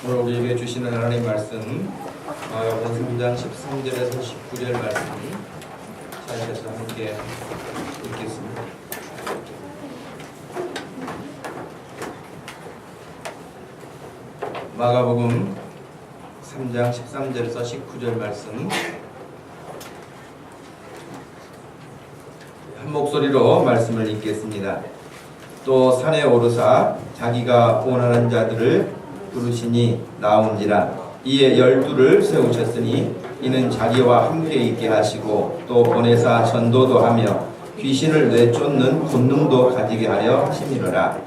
오늘 우리에게 주시는 하나님 말씀 마가복음 3장 13절에서 19절 말씀 자리에서 함께 읽겠습니다. 마가복음 3장 13절에서 19절 말씀 한 목소리로 말씀을 읽겠습니다. 또 산에 오르사 자기가 원하는 자들을 부르시니 나온지라. 이에 12를 세우셨으니 이는 자기와 함께 있게 하시고 또 보내사 전도도 하며 귀신을 내쫓는 권능도 가지게 하려 하심이로라.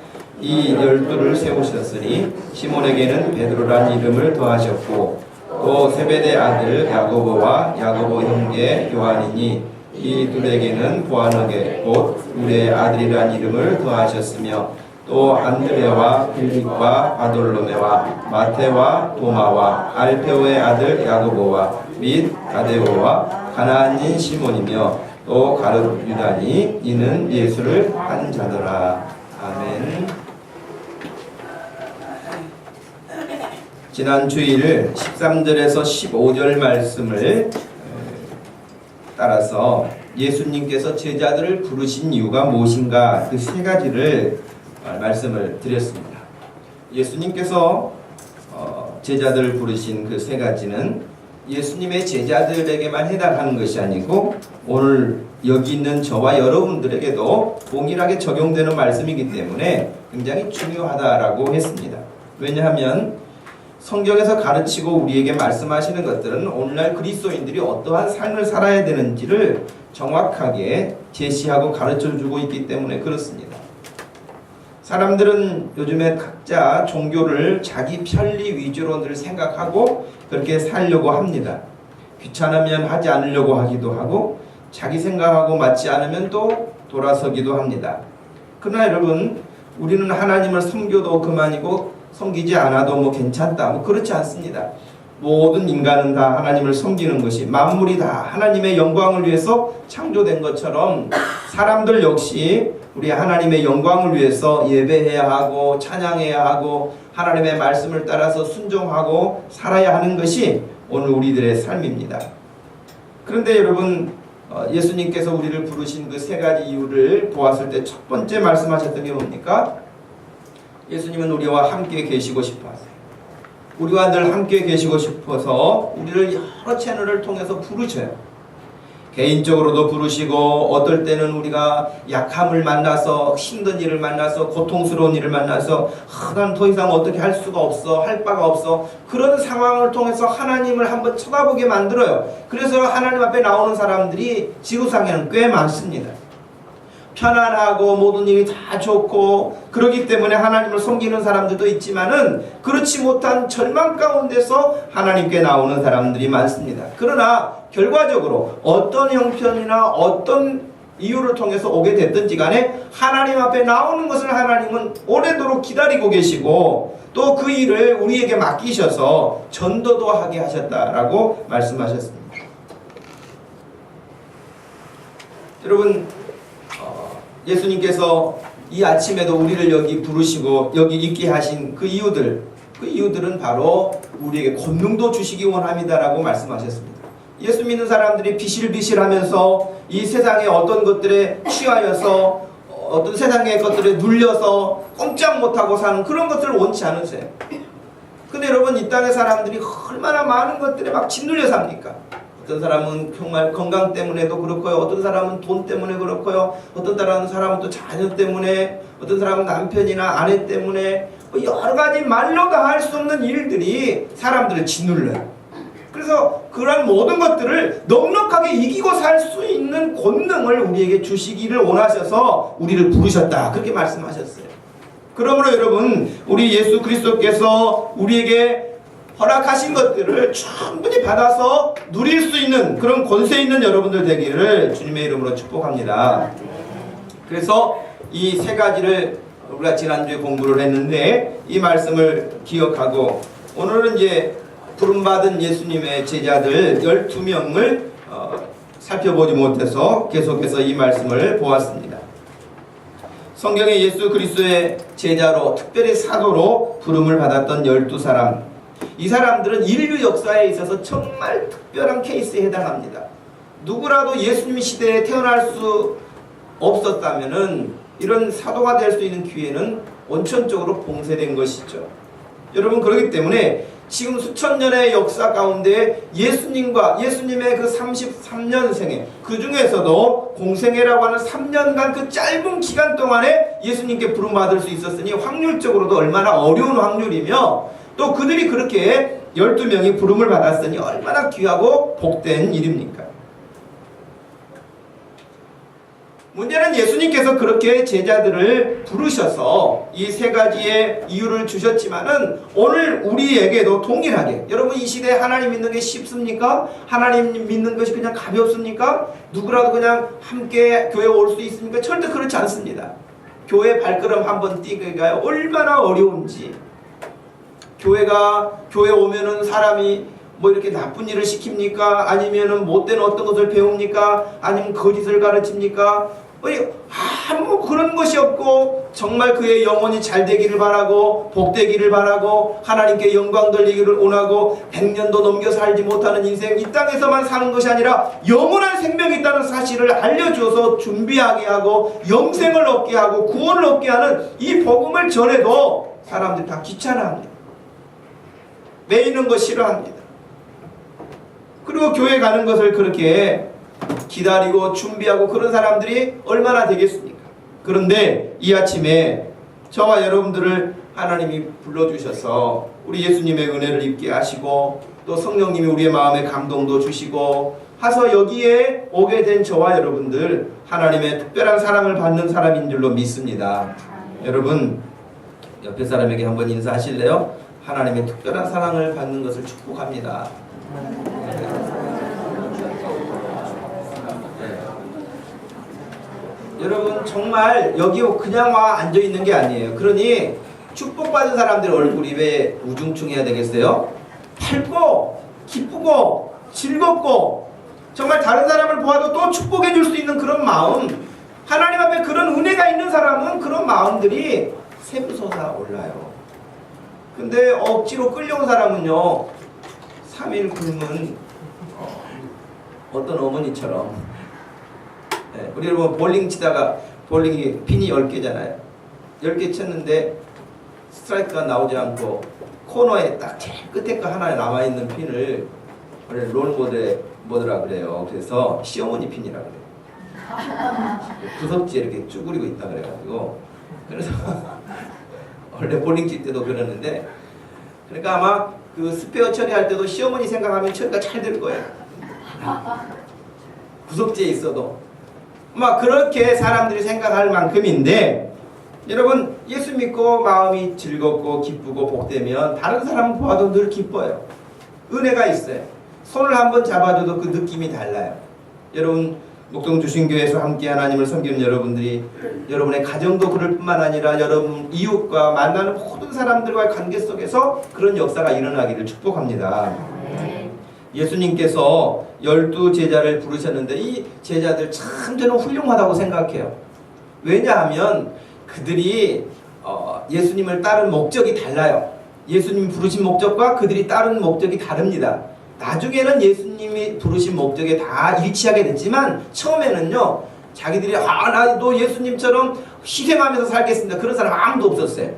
이 12를 세우셨으니 시몬에게는 베드로란 이름을 더하셨고 또 세베대 아들 야고보와 야고보 형제 요한이니 이 둘에게는 보아너게 곧 우리의 아들이란 이름을 더하셨으며 또 안드레와 빌립과 바돌로메와 마테와 도마와 알페오의 아들 야고보와 및 가데오와 가나안인 시몬이며 또 가룟 유다니 이는 예수를 한 자더라. 아멘. 지난 주일 13절에서 15절 말씀을 따라서 예수님께서 제자들을 부르신 이유가 무엇인가 그 세 가지를 말씀을 드렸습니다. 예수님께서 제자들을 부르신 그 세 가지는 예수님의 제자들에게만 해당하는 것이 아니고 오늘 여기 있는 저와 여러분들에게도 동일하게 적용되는 말씀이기 때문에 굉장히 중요하다라고 했습니다. 왜냐하면 성경에서 가르치고 우리에게 말씀하시는 것들은 오늘날 그리스도인들이 어떠한 삶을 살아야 되는지를 정확하게 제시하고 가르쳐주고 있기 때문에 그렇습니다. 사람들은 요즘에 각자 종교를 자기 편리 위주로 늘 생각하고 그렇게 살려고 합니다. 귀찮으면 하지 않으려고 하기도 하고 자기 생각하고 맞지 않으면 또 돌아서기도 합니다. 그러나 여러분, 우리는 하나님을 섬겨도 그만이고 섬기지 않아도 괜찮다, 그렇지 않습니다. 모든 인간은 다 하나님을 섬기는 것이, 만물이 다 하나님의 영광을 위해서 창조된 것처럼 사람들 역시 우리 하나님의 영광을 위해서 예배해야 하고 찬양해야 하고 하나님의 말씀을 따라서 순종하고 살아야 하는 것이 오늘 우리들의 삶입니다. 그런데 여러분, 예수님께서 우리를 부르신 그 세 가지 이유를 보았을 때 첫 번째 말씀하셨던 게 뭡니까? 예수님은 우리와 함께 계시고 싶어 하세요. 우리와 늘 함께 계시고 싶어서 우리를 여러 채널을 통해서 부르셔요. 개인적으로도 부르시고 어떨 때는 우리가 약함을 만나서 힘든 일을 만나서 고통스러운 일을 만나서 난 더 이상 어떻게 할 수가 없어, 할 바가 없어, 그런 상황을 통해서 하나님을 한번 쳐다보게 만들어요. 그래서 하나님 앞에 나오는 사람들이 지구상에는 꽤 많습니다. 편안하고 모든 일이 다 좋고 그러기 때문에 하나님을 섬기는 사람들도 있지만은 그렇지 못한 절망 가운데서 하나님께 나오는 사람들이 많습니다. 그러나 결과적으로 어떤 형편이나 어떤 이유를 통해서 오게 됐든지 간에 하나님 앞에 나오는 것을 하나님은 오래도록 기다리고 계시고 또 그 일을 우리에게 맡기셔서 전도도 하게 하셨다라고 말씀하셨습니다. 여러분, 예수님께서 이 아침에도 우리를 여기 부르시고 여기 있게 하신 그 이유들은 바로 우리에게 권능도 주시기 원합니다라고 말씀하셨습니다. 예수 믿는 사람들이 비실비실하면서 이 세상의 어떤 것들에 취하여서 어떤 세상의 것들에 눌려서 꼼짝 못하고 사는 그런 것들을 원치 않으세요. 근데 여러분, 이 땅의 사람들이 얼마나 많은 것들에 막 짓눌려 삽니까? 어떤 사람은 정말 건강 때문에도 그렇고요. 어떤 사람은 돈 때문에 그렇고요. 어떤 사람은 또 자녀 때문에, 어떤 사람은 남편이나 아내 때문에 여러 가지 말로 다 할 수 없는 일들이 사람들을 짓눌러요. 그래서 그런 모든 것들을 넉넉하게 이기고 살 수 있는 권능을 우리에게 주시기를 원하셔서 우리를 부르셨다, 그렇게 말씀하셨어요. 그러므로 여러분, 우리 예수 그리스도께서 우리에게 허락하신 것들을 충분히 받아서 누릴 수 있는 그런 권세 있는 여러분들 되기를 주님의 이름으로 축복합니다. 그래서 이 세 가지를 우리가 지난주에 공부를 했는데 이 말씀을 기억하고 오늘은 이제 부름받은 예수님의 제자들 12명을 살펴보지 못해서 계속해서 이 말씀을 보았습니다. 성경에 예수 그리스도의 제자로 특별히 사도로 부름을 받았던 12사람, 이 사람들은 인류 역사에 있어서 정말 특별한 케이스에 해당합니다. 누구라도 예수님 시대에 태어날 수 없었다면은 이런 사도가 될 수 있는 기회는 원천적으로 봉쇄된 것이죠. 여러분, 그렇기 때문에 지금 수천 년의 역사 가운데 예수님과 예수님의 그 33년생에 그 중에서도 공생애라고 하는 3년간 그 짧은 기간 동안에 예수님께 부름받을 수 있었으니 확률적으로도 얼마나 어려운 확률이며, 또 그들이 그렇게 12명이 부름을 받았으니 얼마나 귀하고 복된 일입니까? 문제는 예수님께서 그렇게 제자들을 부르셔서 이 세 가지의 이유를 주셨지만은 오늘 우리에게도 동일하게, 여러분 이 시대에 하나님 믿는 게 쉽습니까? 하나님 믿는 것이 그냥 가볍습니까? 누구라도 그냥 함께 교회에 올 수 있습니까? 절대 그렇지 않습니다. 교회 발걸음 한번 뛰기가 얼마나 어려운지, 교회에 오면은 사람이 뭐 이렇게 나쁜 일을 시킵니까? 아니면은 못된 어떤 것을 배웁니까? 아니면 거짓을 가르칩니까? 아무 그런 것이 없고 정말 그의 영혼이 잘 되기를 바라고 복되기를 바라고 하나님께 영광 돌리기를 원하고 100년도 넘겨 살지 못하는 인생, 이 땅에서만 사는 것이 아니라 영원한 생명이 있다는 사실을 알려줘서 준비하게 하고 영생을 얻게 하고 구원을 얻게 하는 이 복음을 전해도 사람들이 다 귀찮아합니다. 매이는 거 싫어합니다. 그리고 교회 가는 것을 그렇게 기다리고 준비하고 그런 사람들이 얼마나 되겠습니까? 그런데 이 아침에 저와 여러분들을 하나님이 불러주셔서 우리 예수님의 은혜를 입게 하시고 또 성령님이 우리의 마음에 감동도 주시고 하서 여기에 오게 된 저와 여러분들 하나님의 특별한 사랑을 받는 사람인 줄로 믿습니다. 여러분, 옆에 사람에게 한번 인사하실래요? 하나님의 특별한 사랑을 받는 것을 축복합니다. 여러분, 정말 여기 그냥 와 앉아있는 게 아니에요. 그러니 축복받은 사람들 얼굴이 왜 우중충해야 되겠어요? 밝고 기쁘고 즐겁고 정말 다른 사람을 보아도 또 축복해 줄 수 있는 그런 마음, 하나님 앞에 그런 은혜가 있는 사람은 그런 마음들이 샘솟아 올라요. 근데 억지로 끌려온 사람은요, 3일 굶은 어떤 어머니처럼, 우리 여러분 볼링 치다가 볼링이 핀이 10개잖아요. 10개 쳤는데 스트라이크가 나오지 않고 코너에 딱 제일 끝에 거 하나 남아있는 핀을 원래 롤모델 뭐더라 그래요. 그래서 시어머니 핀이라 그래요. 구석지에 이렇게 쭈그리고 있다 그래가지고, 그래서 원래 볼링 칠 때도 그러는데, 그러니까 아마 그 스페어 처리할 때도 시어머니 생각하면 처리가 잘 될 거예요. 구석지에 있어도 막 그렇게 사람들이 생각할 만큼인데, 여러분 예수 믿고 마음이 즐겁고 기쁘고 복되면 다른 사람 보아도 늘 기뻐요. 은혜가 있어요. 손을 한번 잡아줘도 그 느낌이 달라요. 여러분 목동주신교회에서 함께 하나님을 섬기는 여러분들이, 여러분의 가정도 그럴 뿐만 아니라 여러분 이웃과 만나는 모든 사람들과의 관계 속에서 그런 역사가 일어나기를 축복합니다. 예수님께서 12제자를 부르셨는데 이 제자들 참 저는 훌륭하다고 생각해요. 왜냐하면 그들이 예수님을 따른 목적이 달라요. 예수님이 부르신 목적과 그들이 따른 목적이 다릅니다. 나중에는 예수님이 부르신 목적에 다 일치하게 됐지만 처음에는요, 자기들이 나도 예수님처럼 희생하면서 살겠습니다, 그런 사람 아무도 없었어요.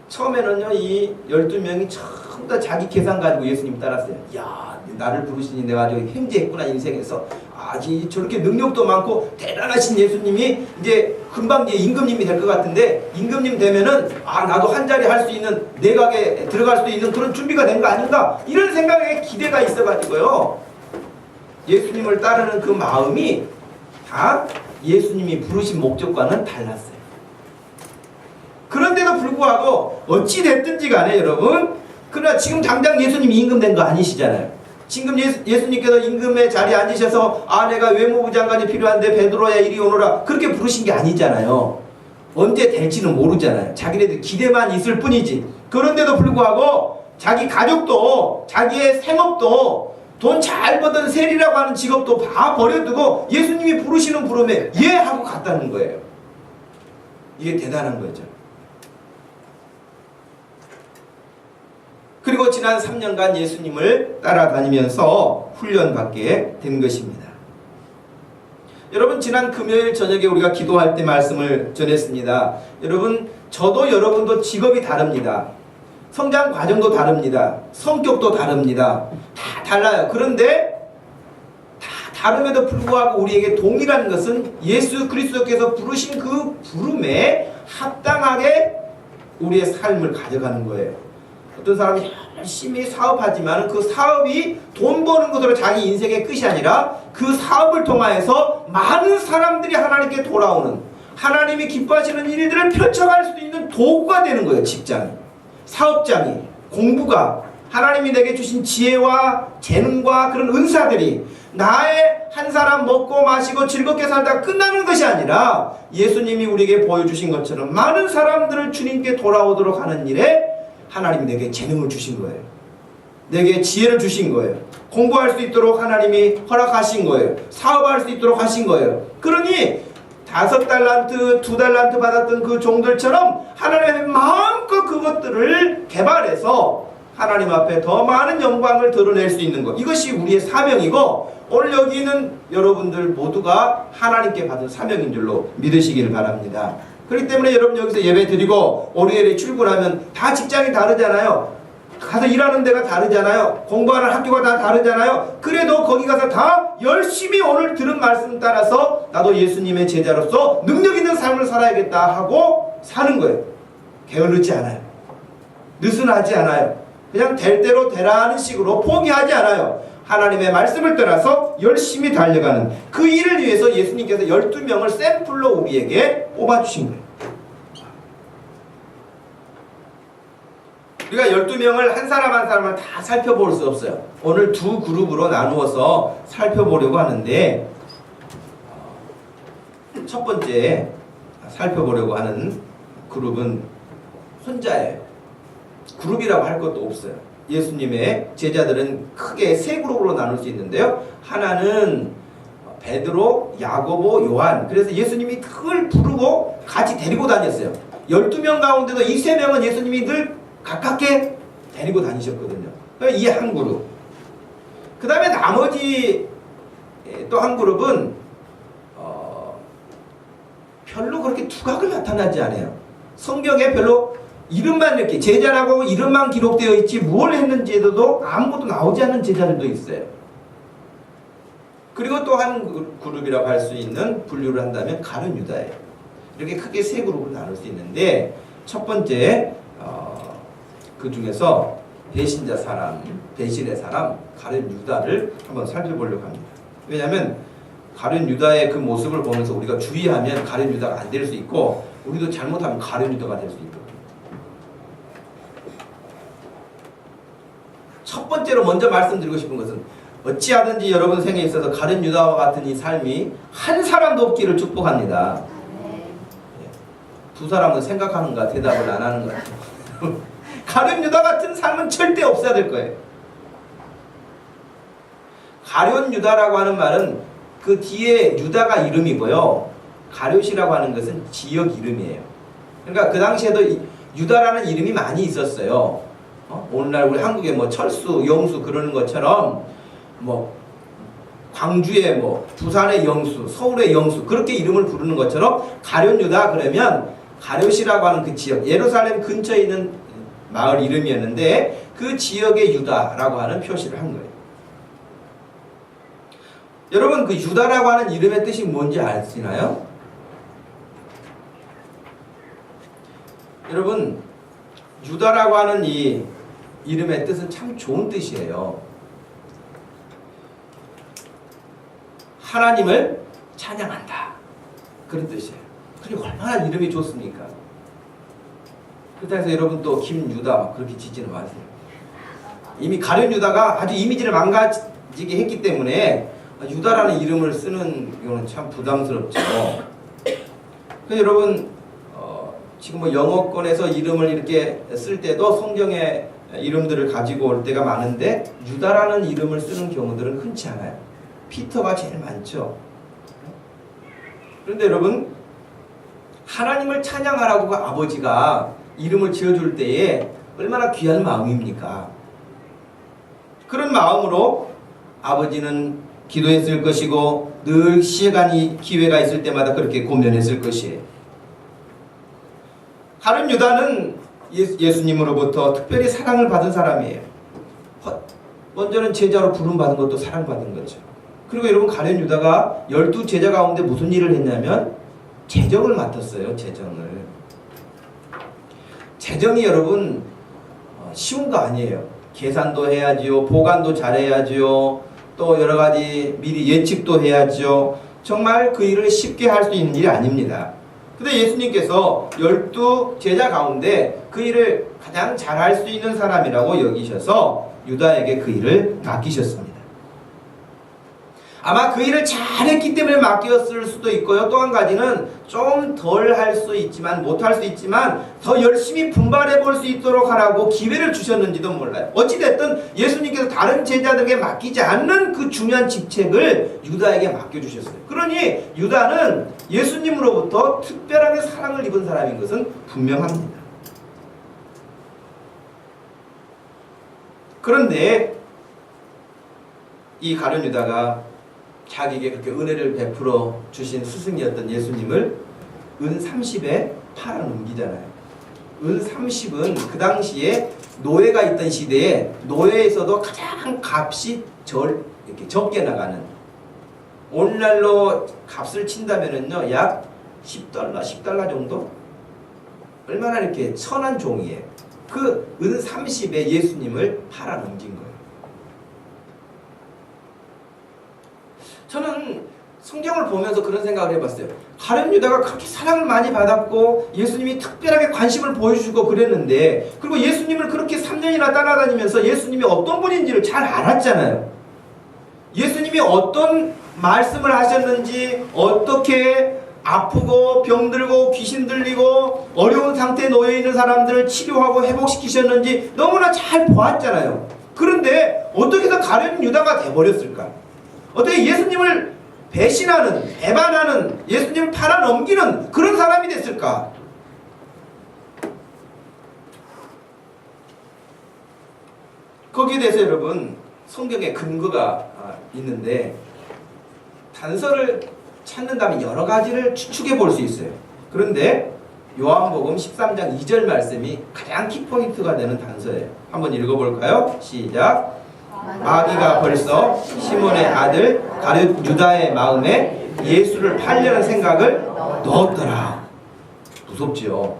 처음에는요, 이 12명이 전부 다 자기 계산 가지고 예수님 따랐어요. 야, 나를 부르시니 내가 아주 행제했구나 인생에서. 저렇게 능력도 많고 대단하신 예수님이 이제 금방 이제 임금님이 될 것 같은데, 임금님 되면은 나도 한 자리 할 수 있는, 내각에 들어갈 수 있는 그런 준비가 된 거 아닌가, 이런 생각에 기대가 있어가지고요, 예수님을 따르는 그 마음이 다 예수님이 부르신 목적과는 달랐어요. 그런데도 불구하고 어찌 됐든지 간에 여러분, 그러나 지금 당장 예수님이 임금 된 거 아니시잖아요. 지금 예수님께서 임금의 자리에 앉으셔서 내가 외무부 장관이 필요한데 베드로야 이리 오너라 그렇게 부르신 게 아니잖아요. 언제 될지는 모르잖아요. 자기네들 기대만 있을 뿐이지. 그런데도 불구하고 자기 가족도 자기의 생업도 돈 잘 버던 세리라고 하는 직업도 다 버려두고 예수님이 부르시는 부름에 예 하고 갔다는 거예요. 이게 대단한 거죠. 그리고 지난 3년간 예수님을 따라다니면서 훈련받게 된 것입니다. 여러분, 지난 금요일 저녁에 우리가 기도할 때 말씀을 전했습니다. 여러분, 저도 여러분도 직업이 다릅니다. 성장 과정도 다릅니다. 성격도 다릅니다. 다 달라요. 그런데 다 다름에도 불구하고 우리에게 동일한 것은 예수 그리스도께서 부르신 그 부름에 합당하게 우리의 삶을 가져가는 거예요. 어떤 사람이 열심히 사업하지만 그 사업이 돈 버는 것으로 자기 인생의 끝이 아니라 그 사업을 통하여서 많은 사람들이 하나님께 돌아오는, 하나님이 기뻐하시는 일들을 펼쳐갈 수 있는 도구가 되는 거예요. 직장이, 사업장이, 공부가, 하나님이 내게 주신 지혜와 재능과 그런 은사들이 나의 한 사람 먹고 마시고 즐겁게 살다가 끝나는 것이 아니라 예수님이 우리에게 보여주신 것처럼 많은 사람들을 주님께 돌아오도록 하는 일에 하나님이 내게 재능을 주신 거예요. 내게 지혜를 주신 거예요. 공부할 수 있도록 하나님이 허락하신 거예요. 사업할 수 있도록 하신 거예요. 그러니 5달란트, 2달란트 받았던 그 종들처럼 하나님의 마음껏 그것들을 개발해서 하나님 앞에 더 많은 영광을 드러낼 수 있는 것, 이것이 우리의 사명이고 오늘 여기 있는 여러분들 모두가 하나님께 받은 사명인 줄로 믿으시기를 바랍니다. 그렇기 때문에 여러분 여기서 예배 드리고 월요일에 출근하면 다 직장이 다르잖아요. 가서 일하는 데가 다르잖아요. 공부하는 학교가 다 다르잖아요. 그래도 거기 가서 다 열심히 오늘 들은 말씀 따라서 나도 예수님의 제자로서 능력 있는 삶을 살아야겠다 하고 사는 거예요. 게으르지 않아요. 느슨하지 않아요. 그냥 될 대로 되라는 식으로 포기하지 않아요. 하나님의 말씀을 따라서 열심히 달려가는 그 일을 위해서 예수님께서 12명을 샘플로 우리에게 뽑아주신 거예요. 우리가 12명을 한 사람 한 사람을 다 살펴볼 수 없어요. 오늘 두 그룹으로 나누어서 살펴보려고 하는데 첫 번째 살펴보려고 하는 그룹은 혼자예요. 그룹이라고 할 것도 없어요. 예수님의 제자들은 크게 세 그룹으로 나눌 수 있는데요. 하나는 베드로, 야고보, 요한. 그래서 예수님이 그걸 부르고 같이 데리고 다녔어요. 12명 가운데도 이 세 명은 예수님이 늘 가깝게 데리고 다니셨거든요. 이 한 그룹. 그 다음에 나머지 또 한 그룹은 별로 그렇게 두각을 나타나지 않아요. 성경에 별로 이름만 이렇게 제자라고 이름만 기록되어 있지 뭘 했는지에도 아무것도 나오지 않는 제자들도 있어요. 그리고 또 한 그룹이라고 할 수 있는 분류를 한다면 가룟 유다예요. 이렇게 크게 세 그룹으로 나눌 수 있는데 첫 번째 그 중에서 배신자 사람, 배신의 사람 가룟 유다를 한번 살펴보려고 합니다. 왜냐하면 가룟 유다의 그 모습을 보면서 우리가 주의하면 가룟 유다가 안 될 수 있고 우리도 잘못하면 가룟 유다가 될 수 있고 첫 번째로 먼저 말씀드리고 싶은 것은 어찌하든지 여러분 생에 있어서 가룟 유다와 같은 이 삶이 한 사람도 없기를 축복합니다. 두 사람은 생각하는가 대답을 안 하는 것 같아요. 가룟 유다 같은 삶은 절대 없어야 될 거예요. 가룟 유다라고 하는 말은 그 뒤에 유다가 이름이고요. 가룟이라고 하는 것은 지역 이름이에요. 그러니까 그 당시에도 유다라는 이름이 많이 있었어요. 오늘날 우리 한국에 뭐 철수, 영수 그러는 것처럼 뭐 광주의 뭐 부산의 영수, 서울의 영수 그렇게 이름을 부르는 것처럼 가룟 유다 그러면 가룟이라고 하는 그 지역, 예루살렘 근처에 있는 마을 이름이었는데 그 지역의 유다라고 하는 표시를 한 거예요. 여러분 그 유다라고 하는 이름의 뜻이 뭔지 아시나요? 여러분 유다라고 하는 이 이름의 뜻은 참 좋은 뜻이에요. 하나님을 찬양한다. 그런 뜻이에요. 그리고 얼마나 이름이 좋습니까? 그렇다고 해서 여러분 또 김유다 막 그렇게 짓지는 마세요. 이미 가룟 유다가 아주 이미지를 망가지게 했기 때문에 유다라는 이름을 쓰는 이거는 참 부담스럽죠. 그래서 여러분 지금 뭐 영어권에서 이름을 이렇게 쓸 때도 성경의 이름들을 가지고 올 때가 많은데 유다라는 이름을 쓰는 경우들은 흔치 않아요. 피터가 제일 많죠. 그런데 여러분 하나님을 찬양하라고 아버지가 이름을 지어줄 때에 얼마나 귀한 마음입니까? 그런 마음으로 아버지는 기도했을 것이고 늘 시간이 기회가 있을 때마다 그렇게 고면했을 것이에요. 가룟 유다는 예수님으로부터 특별히 사랑을 받은 사람이에요. 먼저는 제자로 부름받은 것도 사랑받은 거죠. 그리고 여러분, 가룟 유다가 12제자 가운데 무슨 일을 했냐면 재정을 맡았어요. 재정이 여러분 쉬운 거 아니에요. 계산도 해야지요, 보관도 잘해야지요, 또 여러 가지 미리 예측도 해야지요. 정말 그 일을 쉽게 할 수 있는 일이 아닙니다. 근데 예수님께서 12제자 가운데 그 일을 가장 잘할 수 있는 사람이라고 여기셔서 유다에게 그 일을 맡기셨습니다. 아마 그 일을 잘했기 때문에 맡겼을 수도 있고요. 또 한 가지는 좀 덜 할 수 있지만, 못할 수 있지만 더 열심히 분발해 볼 수 있도록 하라고 기회를 주셨는지도 몰라요. 어찌됐든 예수님께서 다른 제자들에게 맡기지 않는 그 중요한 직책을 유다에게 맡겨주셨어요. 그러니 유다는 예수님으로부터 특별하게 사랑을 입은 사람인 것은 분명합니다. 그런데 이 가룟 유다가 자기에게 그렇게 은혜를 베풀어 주신 스승이었던 예수님을 은 30에 팔아넘기잖아요. 은 30은 그 당시에 노예가 있던 시대에 노예에서도 가장 값이 이렇게 적게 나가는, 오늘날로 값을 친다면은요 약 $10 정도? 얼마나 이렇게 천한 종이에요. 그 은 30에 예수님을 팔아넘긴 거예요. 저는 성경을 보면서 그런 생각을 해봤어요. 가룟 유다가 그렇게 사랑을 많이 받았고 예수님이 특별하게 관심을 보여주시고 그랬는데, 그리고 예수님을 그렇게 3년이나 따라다니면서 예수님이 어떤 분인지를 잘 알았잖아요. 예수님이 어떤 말씀을 하셨는지, 어떻게 아프고 병들고 귀신 들리고 어려운 상태에 놓여있는 사람들을 치료하고 회복시키셨는지 너무나 잘 보았잖아요. 그런데 어떻게 해서 가룟 유다가 돼버렸을까? 어떻게 예수님을 배신하는, 배반하는, 예수님을 팔아넘기는 그런 사람이 됐을까? 거기에 대해서 여러분 성경에 근거가 있는데, 단서를 찾는다면 여러 가지를 추측해 볼 수 있어요. 그런데 요한복음 13장 2절 말씀이 가장 키포인트가 되는 단서예요. 한번 읽어볼까요? 시작. 마귀가 벌써 시몬의 아들 가룟 유다의 마음에 예수를 팔려는 생각을 넣었더라. 무섭지요?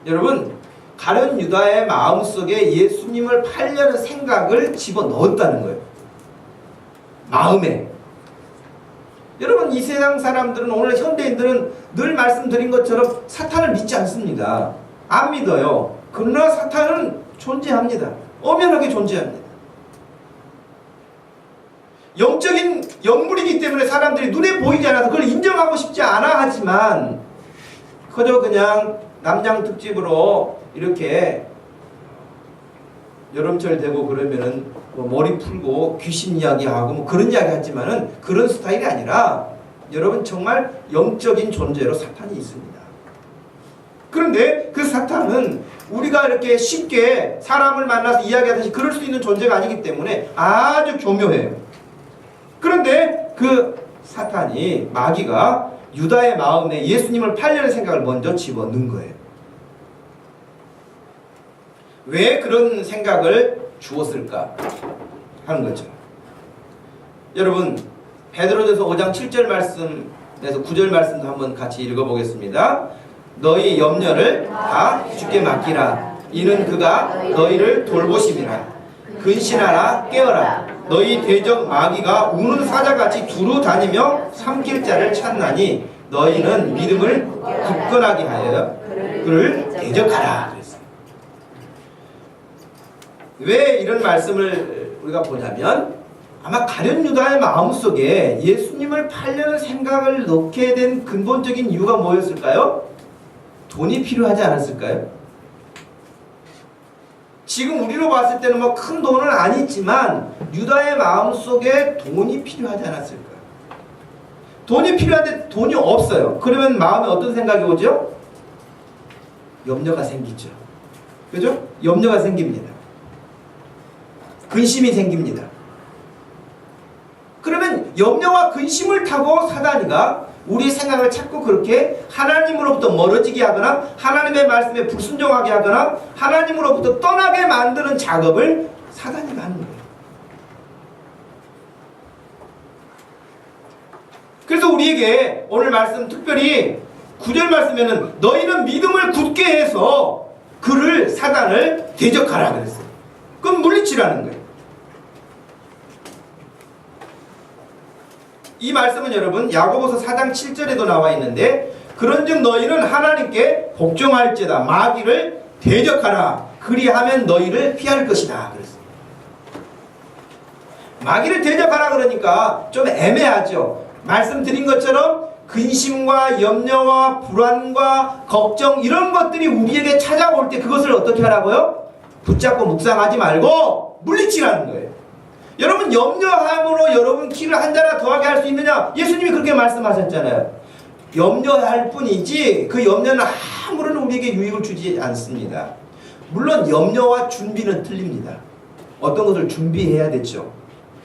여러분, 가룟 유다의 마음속에 예수님을 팔려는 생각을 집어넣었다는 거예요. 마음에. 여러분, 이 세상 사람들은, 오늘 현대인들은 늘 말씀드린 것처럼 사탄을 믿지 않습니다. 안 믿어요. 그러나 사탄은 존재합니다. 엄연하게 존재합니다. 영적인 영물이기 때문에 사람들이 눈에 보이지 않아서 그걸 인정하고 싶지 않아 하지만, 그저 그냥 남양 특집으로 이렇게 여름철 되고 그러면은 뭐 머리 풀고 귀신 이야기하고 뭐 그런 이야기 하지만은 그런 스타일이 아니라, 여러분 정말 영적인 존재로 사탄이 있습니다. 그런데 그 사탄은 우리가 이렇게 쉽게 사람을 만나서 이야기하듯이 그럴 수 있는 존재가 아니기 때문에 아주 교묘해요. 그런데 그 사탄이, 마귀가 유다의 마음에 예수님을 팔려는 생각을 먼저 집어넣은 거예요. 왜 그런 생각을 주었을까 하는 거죠. 여러분, 베드로전서 5장 7절 말씀에서 9절 말씀도 한번 같이 읽어보겠습니다. 너희 염려를 다 주께 맡기라. 이는 그가 너희를 돌보심이라. 근신하라, 깨어라. 너희 대적 마귀가 우는 사자같이 두루 다니며 삼킬 자를 찾나니 너희는 믿음을 굳건하게 하여 그를 대적하라. 그랬어요. 왜 이런 말씀을 우리가 보냐면, 아마 가룟 유다의 마음속에 예수님을 팔려는 생각을 넣게 된 근본적인 이유가 뭐였을까요? 돈이 필요하지 않았을까요? 지금 우리로 봤을 때는 뭐 큰 돈은 아니지만 유다의 마음속에 돈이 필요하지 않았을까? 돈이 필요한데 돈이 없어요. 그러면 마음에 어떤 생각이 오죠? 염려가 생기죠. 그죠? 염려가 생깁니다. 근심이 생깁니다. 그러면 염려와 근심을 타고 사단이가 우리 생각을 자꾸 그렇게 하나님으로부터 멀어지게 하거나 하나님의 말씀에 불순종하게 하거나 하나님으로부터 떠나게 만드는 작업을 사단이 하는 거예요. 그래서 우리에게 오늘 말씀 특별히 9절 말씀에는 너희는 믿음을 굳게 해서 그를 사단을 대적하라 그랬어요. 그건 물리치라는 거예요. 이 말씀은 여러분 야고보서 4장 7절에도 나와 있는데 그런즉 너희는 하나님께 복종할지어다 마귀를 대적하라 그리하면 너희를 피할 것이다 그랬어요. 마귀를 대적하라 그러니까 좀 애매하죠. 말씀드린 것처럼 근심과 염려와 불안과 걱정 이런 것들이 우리에게 찾아올 때 그것을 어떻게 하라고요? 붙잡고 묵상하지 말고 물리치라는 거예요. 여러분 염려함으로 여러분 키를 한 자나 더하게 할 수 있느냐? 예수님이 그렇게 말씀하셨잖아요. 염려할 뿐이지 그 염려는 아무런 우리에게 유익을 주지 않습니다. 물론 염려와 준비는 틀립니다. 어떤 것을 준비해야 되죠.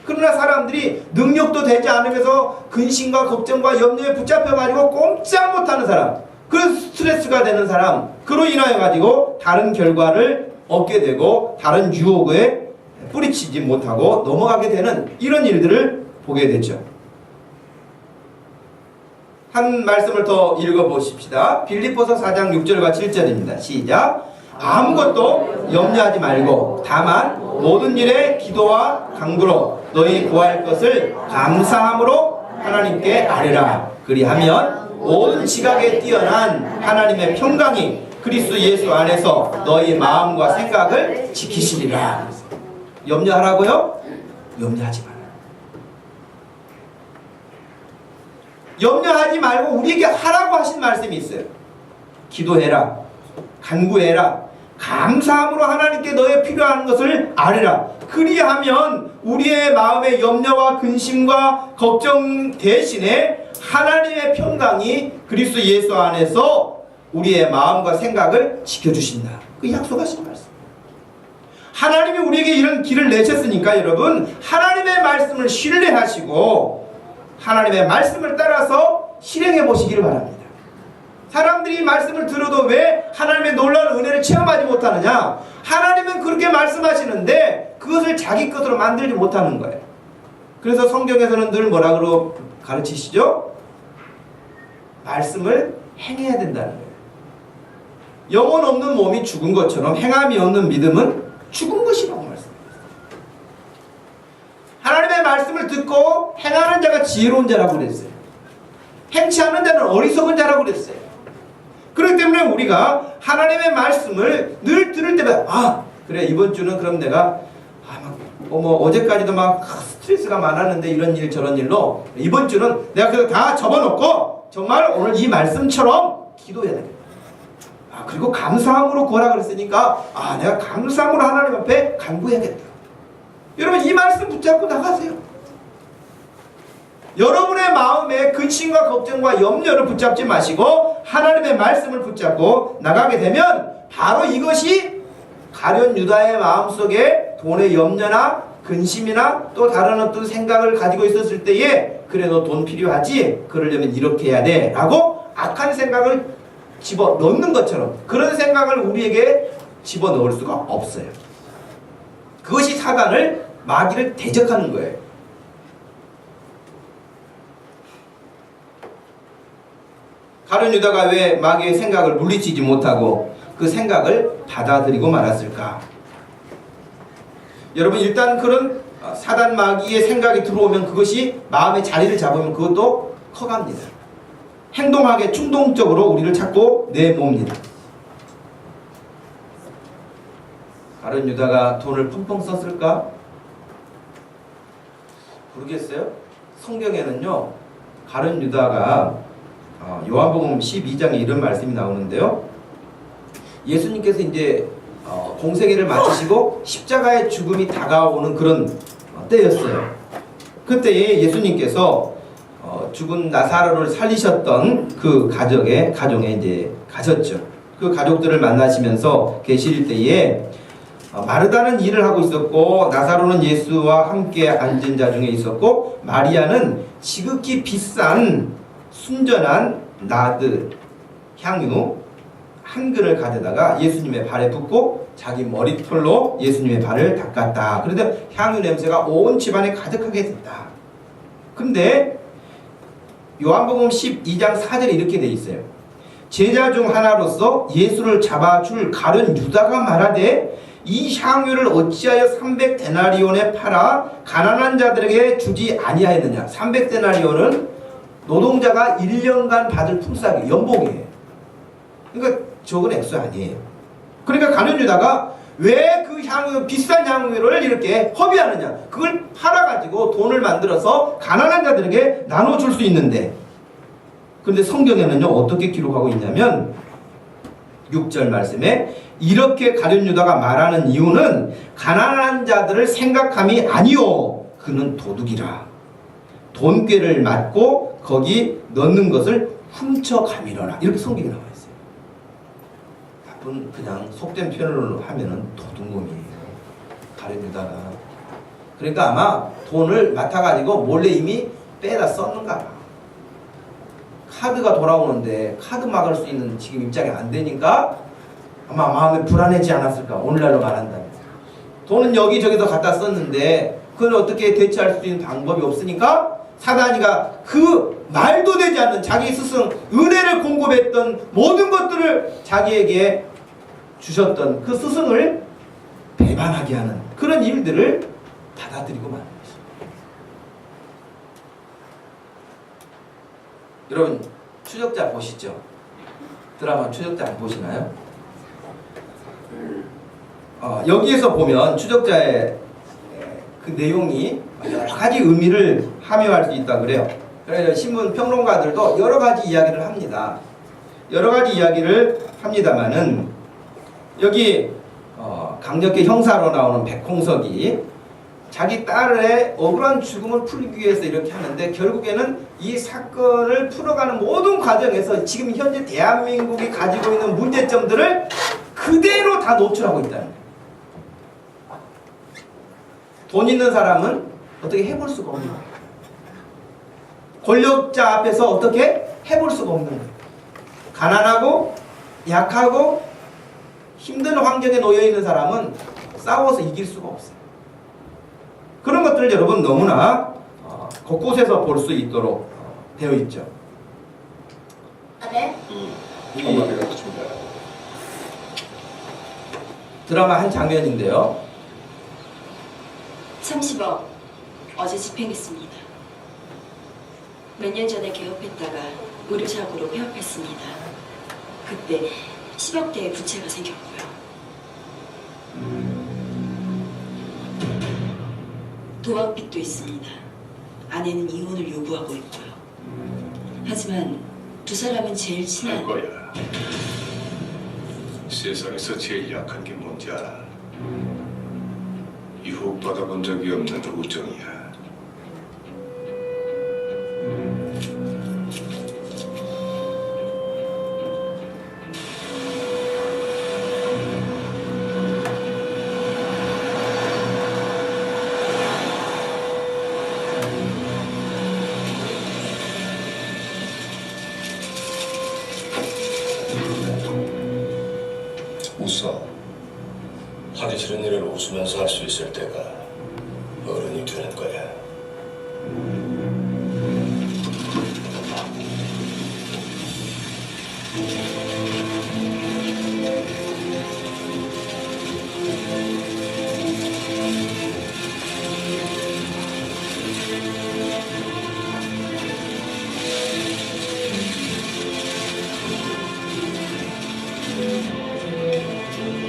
그러나 사람들이 능력도 되지 않으면서 근심과 걱정과 염려에 붙잡혀가지고 꼼짝 못하는 사람, 그 스트레스가 되는 사람, 그로 인하여 가지고 다른 결과를 얻게 되고 다른 유혹에 뿌리치지 못하고 넘어가게 되는 이런 일들을 보게 되죠. 한 말씀을 더 읽어보십시다. 빌립보서 4장 6절과 7절입니다. 시작. 아무것도 염려하지 말고 다만 모든 일에 기도와 간구로 너희 구할 것을 감사함으로 하나님께 아뢰라. 그리하면 모든 지각에 뛰어난 하나님의 평강이 그리스도 예수 안에서 너희 마음과 생각을 지키시리라. 염려하라고요? 염려하지 말아요. 염려하지 말고 우리에게 하라고 하신 말씀이 있어요. 기도해라. 간구해라. 감사함으로 하나님께 너의 필요한 것을 아뢰라. 그리하면 우리의 마음의 염려와 근심과 걱정 대신에 하나님의 평강이 그리스도 예수 안에서 우리의 마음과 생각을 지켜주신다. 그 약속하신 말씀. 하나님이 우리에게 이런 길을 내셨으니까 여러분 하나님의 말씀을 신뢰하시고 하나님의 말씀을 따라서 실행해 보시기를 바랍니다. 사람들이 말씀을 들어도 왜 하나님의 놀라운 은혜를 체험하지 못하느냐? 하나님은 그렇게 말씀하시는데 그것을 자기 것으로 만들지 못하는 거예요. 그래서 성경에서는 늘 뭐라고 가르치시죠? 말씀을 행해야 된다는 거예요. 영혼 없는 몸이 죽은 것처럼 행함이 없는 믿음은 죽은 것이라고 말씀합니다. 하나님의 말씀을 듣고 행하는 자가 지혜로운 자라고 그랬어요. 행치 않는 자는 어리석은 자라고 그랬어요. 그렇기 때문에 우리가 하나님의 말씀을 늘 들을 때마다 그래 이번 주는 그럼 내가 어제까지도 막 스트레스가 많았는데 이런 일 저런 일로 이번 주는 내가 그거 다 접어놓고 정말 오늘 이 말씀처럼 기도해야 되겠다. 그리고 감사함으로 구하라 그랬으니까 내가 감사함으로 하나님 앞에 간구해야겠다. 여러분 이 말씀 붙잡고 나가세요. 여러분의 마음에 근심과 걱정과 염려를 붙잡지 마시고 하나님의 말씀을 붙잡고 나가게 되면 바로 이것이 가룟 유다의 마음속에 돈의 염려나 근심이나 또 다른 어떤 생각을 가지고 있었을 때에 그래 너 돈 필요하지? 그러려면 이렇게 해야 돼 라고 악한 생각을 집어넣는 것처럼 그런 생각을 우리에게 집어넣을 수가 없어요. 그것이 사단을 마귀를 대적하는 거예요. 가룟 유다가 왜 마귀의 생각을 물리치지 못하고 그 생각을 받아들이고 말았을까? 여러분 일단 그런 사단 마귀의 생각이 들어오면 그것이 마음의 자리를 잡으면 그것도 커갑니다. 행동하게 충동적으로 우리를 자꾸 내모읍니다. 가룟 유다가 돈을 펑펑 썼을까? 모르겠어요. 성경에는요 가룟 유다가 요한복음 12장에 이런 말씀이 나오는데요. 예수님께서 이제 공생애를 마치시고 십자가의 죽음이 다가오는 그런 때였어요. 그때에 예수님께서 죽은 나사로를 살리셨던 그 가정에 이제 가셨죠. 그 가족들을 만나시면서 계실 때에 마르다는 일을 하고 있었고 나사로는 예수와 함께 앉은 자 중에 있었고 마리아는 지극히 비싼 순전한 나드 향유 한 그릇을 가져다가 예수님의 발에 붓고 자기 머리털로 예수님의 발을 닦았다. 그런데 향유 냄새가 온 집안에 가득하게 됐다. 근데 요한복음 12장 4절에 이렇게 돼 있어요. 제자 중 하나로서 예수를 잡아줄 가룟 유다가 말하되 이 향유를 어찌하여 300데나리온에 팔아 가난한 자들에게 주지 아니하였느냐. 300데나리온은 노동자가 1년간 받을 품삯이 연봉이에요. 그러니까 적은 액수 아니에요. 그러니까 가룟 유다가 왜 그 향유, 비싼 향유를 이렇게 허비하느냐. 그걸 팔아가지고 돈을 만들어서 가난한 자들에게 나눠줄 수 있는데, 그런데 성경에는요 어떻게 기록하고 있냐면 6절 말씀에 이렇게 가룟 유다가 말하는 이유는 가난한 자들을 생각함이 아니요 그는 도둑이라 돈꾀를 맞고 거기 넣는 것을 훔쳐가미러라. 이렇게 성경에 나와 있어요. 나쁜 그냥 속된 표현으로 하면은 도둑놈이에요. 가룟 유다가. 그러니까 아마 돈을 맡아가지고 몰래 이미 빼다 썼는가 봐. 카드가 돌아오는데 카드 막을 수 있는 지금 입장이 안 되니까 아마 마음이 불안해지지 않았을까. 오늘날로 말한다면 돈은 여기저기서 갖다 썼는데 그걸 어떻게 대체할 수 있는 방법이 없으니까 사단이가 그 말도 되지 않는 자기 스승 은혜를 공급했던 모든 것들을 자기에게 주셨던 그 스승을 배반하게 하는 그런 일들을 받아들이고 마는 것입니다. 여러분 추적자 보시죠? 드라마 추적자 안 보시나요? 여기에서 보면 추적자의 그 내용이 여러 가지 의미를 함유할 수 있다 그래요. 그래서 신문 평론가들도 여러 가지 이야기를 합니다. 여러 가지 이야기를 합니다만은 여기 강력계 형사로 나오는 백홍석이 자기 딸의 억울한 죽음을 풀기 위해서 이렇게 하는데 결국에는 이 사건을 풀어가는 모든 과정에서 지금 현재 대한민국이 가지고 있는 문제점들을 그대로 다 노출하고 있다는 거예요. 돈 있는 사람은 어떻게 해볼 수가 없는 거예요. 권력자 앞에서 어떻게 해볼 수가 없는 거예요. 가난하고 약하고 힘든 환경에 놓여있는 사람은 싸워서 이길 수가 없어요. 그런 것들을 여러분 너무나 곳곳에서 볼 수 있도록 되어 있죠. 네? 드라마 한 장면인데요. 30억 어제 집행했습니다. 몇 년 전에 개업했다가 의료사고로 폐업했습니다. 그때 10억대의 부채가 생겼고요. 도박빚도 있습니다. 아내는 이혼을 요구하고 있고요. 하지만 두 사람은 제일 친한 거야. 세상에서 제일 약한 게 뭔지 알아? 유혹받아본 적이 없는 우정이야. 웃어. 하기 싫은 일을 웃으면서 할 수 있을 때가 어른이 되는 거야.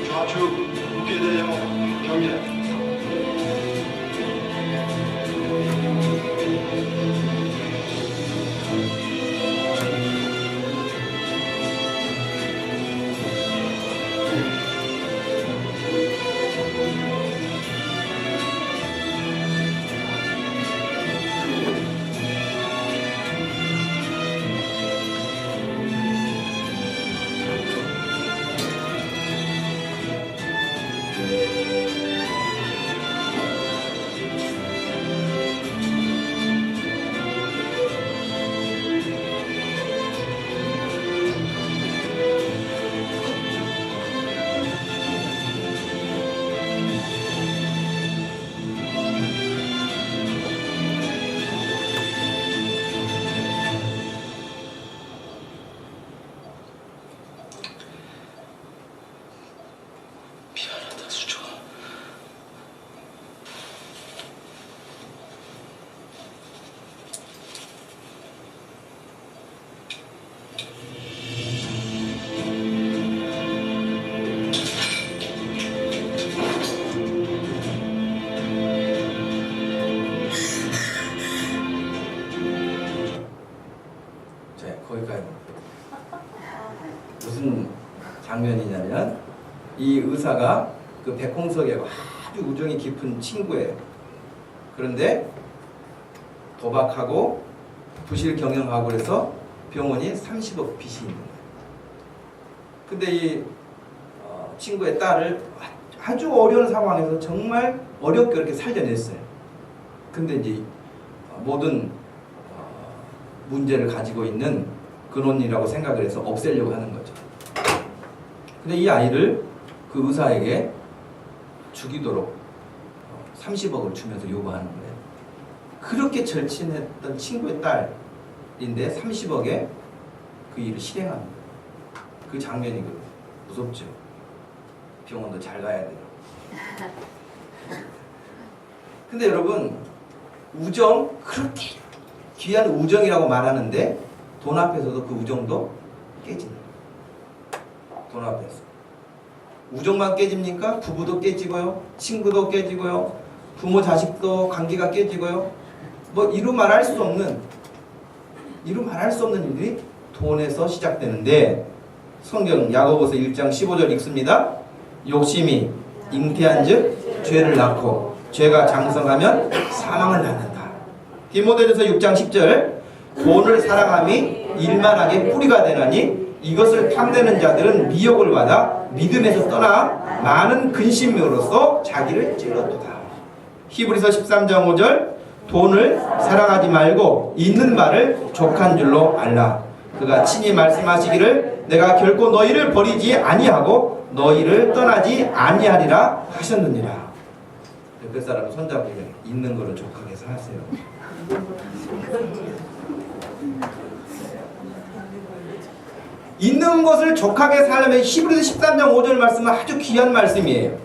좌측 국계대령 경계. 이 의사가 그 백홍석이하고 아주 우정이 깊은 친구예요. 그런데 도박하고 부실 경영하고 그래서 병원이 30억 빚이 있는 거예요. 근데 이 친구의 딸을 아주 어려운 상황에서 정말 어렵게 그렇게 살려냈어요. 근데 이제 모든 문제를 가지고 있는 근원이라고 생각을 해서 없애려고 하는 거죠. 근데 이 아이를 그 의사에게 죽이도록 30억을 주면서 요구하는 거예요. 그렇게 절친했던 친구의 딸인데 30억에 그 일을 실행합니다. 그 장면이 무섭죠. 병원도 잘 가야 돼요. 근데 여러분, 우정, 그렇게 귀한 우정이라고 말하는데 돈 앞에서도 그 우정도 깨지는 거예요. 돈 앞에서. 우정만 깨집니까? 부부도 깨지고요. 친구도 깨지고요. 부모 자식도 관계가 깨지고요. 뭐 이루 말할 수 없는 일들이 돈에서 시작되는데 성경 야고보서 1장 15절 읽습니다. 욕심이 잉태한즉 죄를 낳고 죄가 장성하면 사망을 낳는다. 디모데전서 6장 10절 돈을 사랑함이 일만하게 뿌리가 되나니 이것을 탐내는 자들은 미혹을 받아 믿음에서 떠나 많은 근심으로써 자기를 찔렀도다. 히브리서 13장 5절 돈을 사랑하지 말고 있는 바를 족한 줄로 알라. 그가 친히 말씀하시기를 내가 결코 너희를 버리지 아니하고 너희를 떠나지 아니하리라 하셨느니라. 옆에 사람 손잡고 있는 거를 족하게 사세요. 있는 것을 족하게 살려면 히브리서 13장 5절 말씀은 아주 귀한 말씀이에요.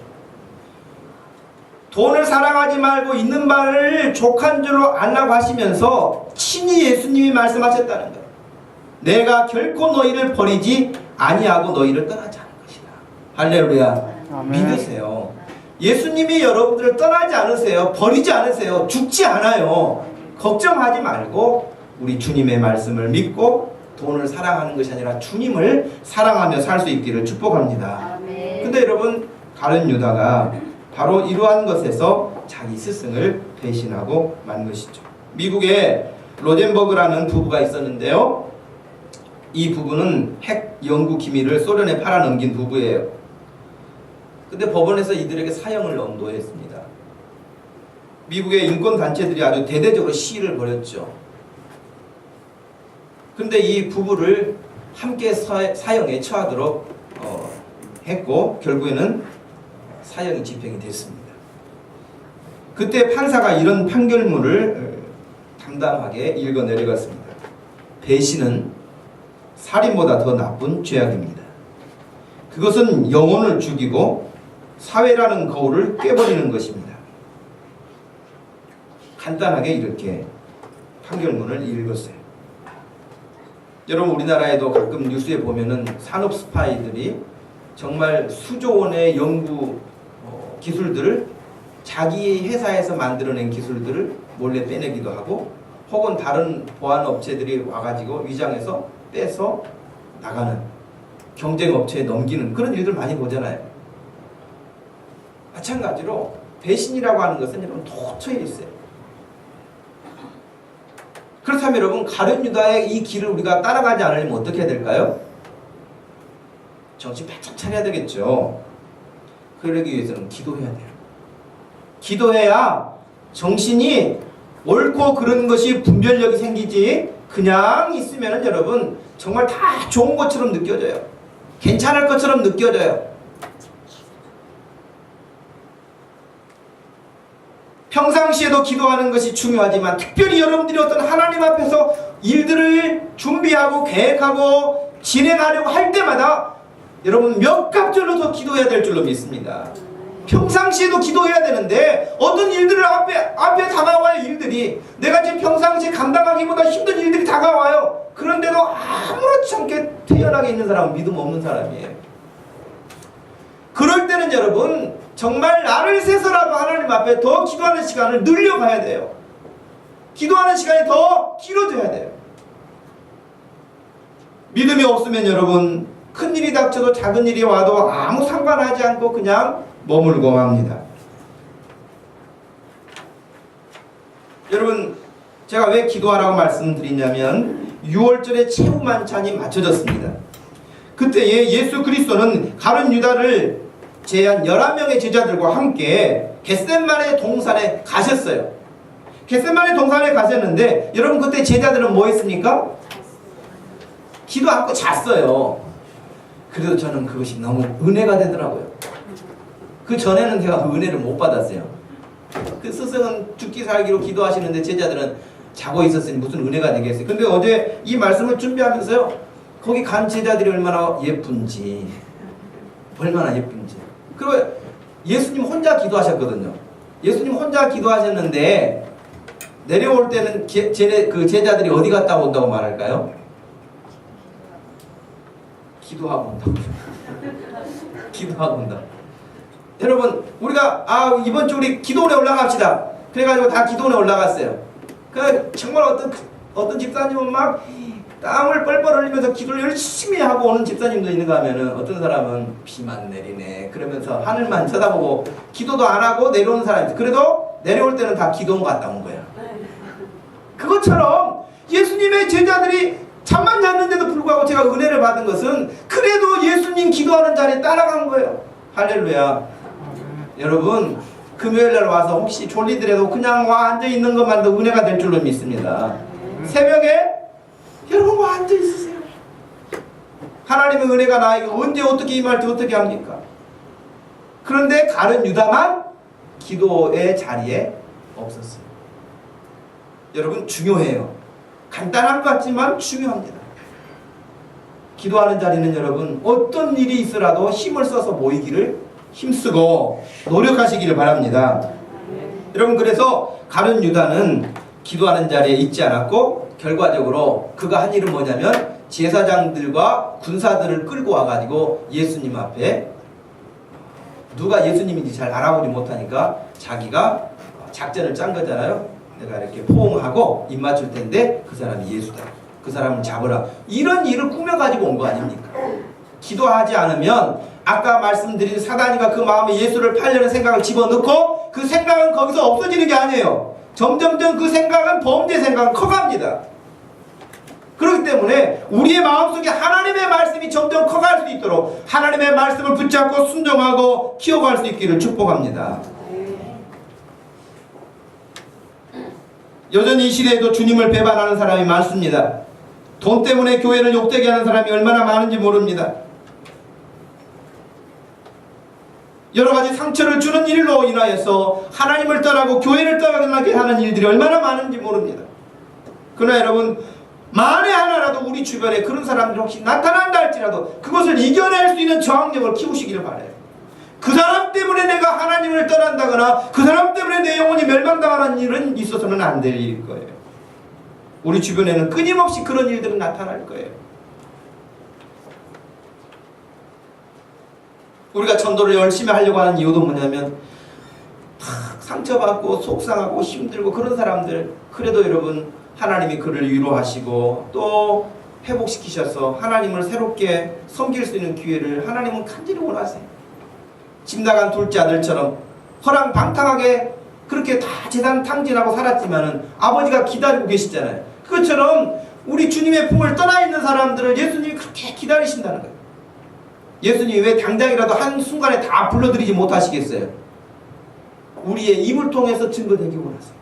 돈을 사랑하지 말고 있는 바를 족한 줄로 안라고 하시면서 친히 예수님이 말씀하셨다는 거예요. 내가 결코 너희를 버리지 아니하고 너희를 떠나지 않을 것이다. 할렐루야. 아멘. 믿으세요. 예수님이 여러분들을 떠나지 않으세요. 버리지 않으세요. 죽지 않아요. 걱정하지 말고 우리 주님의 말씀을 믿고 돈을 사랑하는 것이 아니라 주님을 사랑하며 살 수 있기를 축복합니다. 근데 여러분, 가룟 유다가 바로 이러한 것에서 자기 스승을 배신하고 만 것이죠. 미국에 로젠버그라는 부부가 있었는데요. 이 부부는 핵 연구 기밀을 소련에 팔아넘긴 부부예요. 근데 법원에서 이들에게 사형을 언도했습니다. 미국의 인권단체들이 아주 대대적으로 시위를 벌였죠. 근데 이 부부를 함께 사형에 처하도록 했고 결국에는 사형이 집행이 됐습니다. 그때 판사가 이런 판결문을 담담하게 읽어 내려갔습니다. 배신은 살인보다 더 나쁜 죄악입니다. 그것은 영혼을 죽이고 사회라는 거울을 깨버리는 것입니다. 간단하게 이렇게 판결문을 읽었어요. 여러분, 우리나라에도 가끔 뉴스에 보면은 산업 스파이들이 정말 수조 원의 연구 기술들을 자기 회사에서 만들어낸 기술들을 몰래 빼내기도 하고 혹은 다른 보안 업체들이 와가지고 위장해서 빼서 나가는 경쟁 업체에 넘기는 그런 일들 많이 보잖아요. 마찬가지로 배신이라고 하는 것은 여러분 도처에 있어요. 그렇다면 여러분, 가룟 유다의 이 길을 우리가 따라가지 않으려면 어떻게 해야 될까요? 정신 바짝 차려야 되겠죠. 그러기 위해서는 기도해야 돼요. 기도해야 정신이 옳고 그른 것이 분별력이 생기지 그냥 있으면 여러분 정말 다 좋은 것처럼 느껴져요. 괜찮을 것처럼 느껴져요. 평상시에도 기도하는 것이 중요하지만 특별히 여러분들이 어떤 하나님 앞에서 일들을 준비하고 계획하고 진행하려고 할 때마다 여러분 몇 갑절로 더 기도해야 될 줄로 믿습니다. 평상시에도 기도해야 되는데 어떤 일들을 앞에 다가와요. 일들이 내가 지금 평상시에 감당하기보다 힘든 일들이 다가와요. 그런데도 아무렇지 않게 태연하게 있는 사람은 믿음 없는 사람이에요. 그럴 때는 여러분 정말 나를 세서라도 하나님 앞에 더 기도하는 시간을 늘려가야 돼요. 기도하는 시간이 더 길어져야 돼요. 믿음이 없으면 여러분 큰 일이 닥쳐도 작은 일이 와도 아무 상관하지 않고 그냥 머물고 맙니다. 여러분, 제가 왜 기도하라고 말씀드리냐면 6월절에 최후 만찬이 맞춰졌습니다. 그때에 예수 그리스도는 가룟 유다를 제한 11명의 제자들과 함께 겟세마네 동산에 가셨어요. 겟세마네 동산에 가셨는데 여러분, 그때 제자들은 뭐 했습니까? 기도 않고 잤어요. 그래도 저는 그것이 너무 은혜가 되더라고요. 그 전에는 제가 그 은혜를 못 받았어요. 그 스승은 죽기 살기로 기도하시는데 제자들은 자고 있었으니 무슨 은혜가 되겠어요. 근데 어제 이 말씀을 준비하면서요, 거기 간 제자들이 얼마나 예쁜지, 얼마나 예쁜지. 그리고 예수님 혼자 기도하셨거든요. 예수님 혼자 기도하셨는데 내려올 때는 그 제자들이 어디 갔다 온다고 말할까요? 기도하고 온다고. 기도하고 온다. 여러분, 우리가 이번 주 우리 기도원에 올라갑시다. 그래가지고 다 기도원에 올라갔어요. 그 정말 어떤 집사님은 막 땀을 뻘뻘 흘리면서 기도를 열심히 하고 오는 집사님도 있는가 하면은 어떤 사람은 비만 내리네 그러면서 하늘만 쳐다보고 기도도 안 하고 내려오는 사람이 있어요. 그래도 내려올 때는 다 기도원 갔다 온 거야. 그것처럼 예수님의 제자들이 잠만 잤는데도 불구하고 제가 은혜를 받은 것은 그래도 예수님 기도하는 자리에 따라간 거예요. 할렐루야. 여러분, 금요일날 와서 혹시 졸리더라도 그냥 와 앉아있는 것만도 은혜가 될 줄로 믿습니다. 새벽에 여러분 와 앉아있으세요. 하나님의 은혜가 나에게 언제 어떻게 임할 때 어떻게 합니까? 그런데 가룟 유다만 기도의 자리에 없었어요. 여러분, 중요해요. 간단한 것 같지만 중요합니다. 기도하는 자리는 여러분 어떤 일이 있으라도 힘을 써서 모이기를 힘쓰고 노력하시기를 바랍니다. 여러분, 그래서 가룟 유다는 기도하는 자리에 있지 않았고 결과적으로 그가 한 일은 뭐냐면 제사장들과 군사들을 끌고 와가지고 예수님 앞에, 누가 예수님인지 잘 알아보지 못하니까 자기가 작전을 짠 거잖아요. 내가 이렇게 포옹하고 입 맞출 텐데 그 사람이 예수다. 그 사람을 잡으라. 이런 일을 꾸며가지고 온 거 아닙니까? 기도하지 않으면 아까 말씀드린 사단이가 그 마음에 예수를 팔려는 생각을 집어넣고 그 생각은 거기서 없어지는 게 아니에요. 점점점 그 생각은, 범죄 생각은 커갑니다. 그렇기 때문에 우리의 마음속에 하나님의 말씀이 점점 커갈 수 있도록 하나님의 말씀을 붙잡고 순종하고 키워갈 수 있기를 축복합니다. 여전히 이 시대에도 주님을 배반하는 사람이 많습니다. 돈 때문에 교회를 욕되게 하는 사람이 얼마나 많은지 모릅니다. 여러 가지 상처를 주는 일로 인하여서 하나님을 떠나고 교회를 떠나게 하는 일들이 얼마나 많은지 모릅니다. 그러나 여러분, 만에 하나라도 우리 주변에 그런 사람들이 혹시 나타난다 할지라도 그것을 이겨낼 수 있는 저항력을 키우시기를 바라요. 그 사람 때문에 내가 하나님을 떠난다거나 그 사람 때문에 내 영혼이 멸망당하는 일은 있어서는 안 될 일일 거예요. 우리 주변에는 끊임없이 그런 일들은 나타날 거예요. 우리가 전도를 열심히 하려고 하는 이유도 뭐냐면 상처받고 속상하고 힘들고 그런 사람들, 그래도 여러분 하나님이 그를 위로하시고 또 회복시키셔서 하나님을 새롭게 섬길 수 있는 기회를 하나님은 간절히 원하세요. 집 나간 둘째 아들처럼 허랑방탕하게 그렇게 다 재산 탕진하고 살았지만은 아버지가 기다리고 계시잖아요. 그것처럼 우리 주님의 품을 떠나 있는 사람들을 예수님이 그렇게 기다리신다는 거예요. 예수님이 왜 당장이라도 한순간에 다 불러들이지 못하시겠어요? 우리의 입을 통해서 증거되기 원하세요.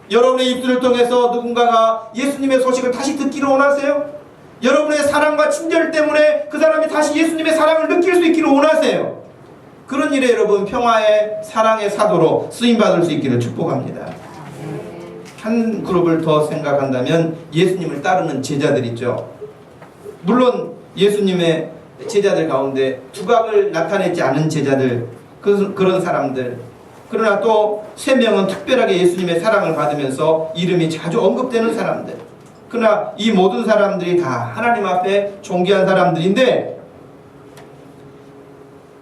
여러분의 입술을 통해서 누군가가 예수님의 소식을 다시 듣기를 원하세요? 여러분의 사랑과 친절 때문에 그 사람이 다시 예수님의 사랑을 느낄 수 있기를 원하세요. 그런 일에 여러분 평화의 사랑의 사도로 쓰임받을 수 있기를 축복합니다. 한 그룹을 더 생각한다면 예수님을 따르는 제자들 있죠. 물론 예수님의 제자들 가운데 두각을 나타내지 않은 제자들, 그런 사람들, 그러나 또 3명은 특별하게 예수님의 사랑을 받으면서 이름이 자주 언급되는 사람들, 그러나 이 모든 사람들이 다 하나님 앞에 존귀한 사람들인데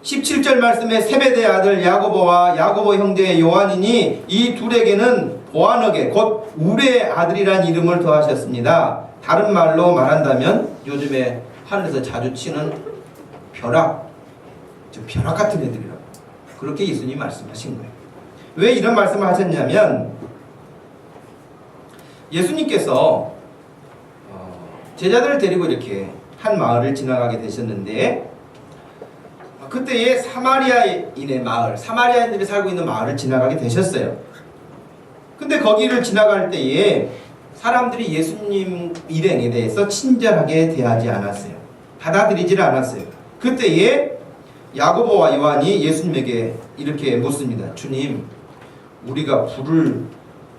17절 말씀에 세베대의 아들 야고보와 야고보 형제 요한이니 이 둘에게는 보아너게 곧 우레의 아들이란 이름을 더하셨습니다. 다른 말로 말한다면 요즘에 하늘에서 자주 치는 벼락, 벼락 같은 애들이라고. 그렇게 예수님이 말씀하신 거예요. 왜 이런 말씀을 하셨냐면 예수님께서 제자들을 데리고 이렇게 한 마을을 지나가게 되셨는데 그때에 사마리아인의 마을, 사마리아인들이 살고 있는 마을을 지나가게 되셨어요. 근데 거기를 지나갈 때에 사람들이 예수님 일행에 대해서 친절하게 대하지 않았어요. 받아들이질 않았어요. 그때에 야고보와 요한이 예수님에게 이렇게 묻습니다. 주님, 우리가 불을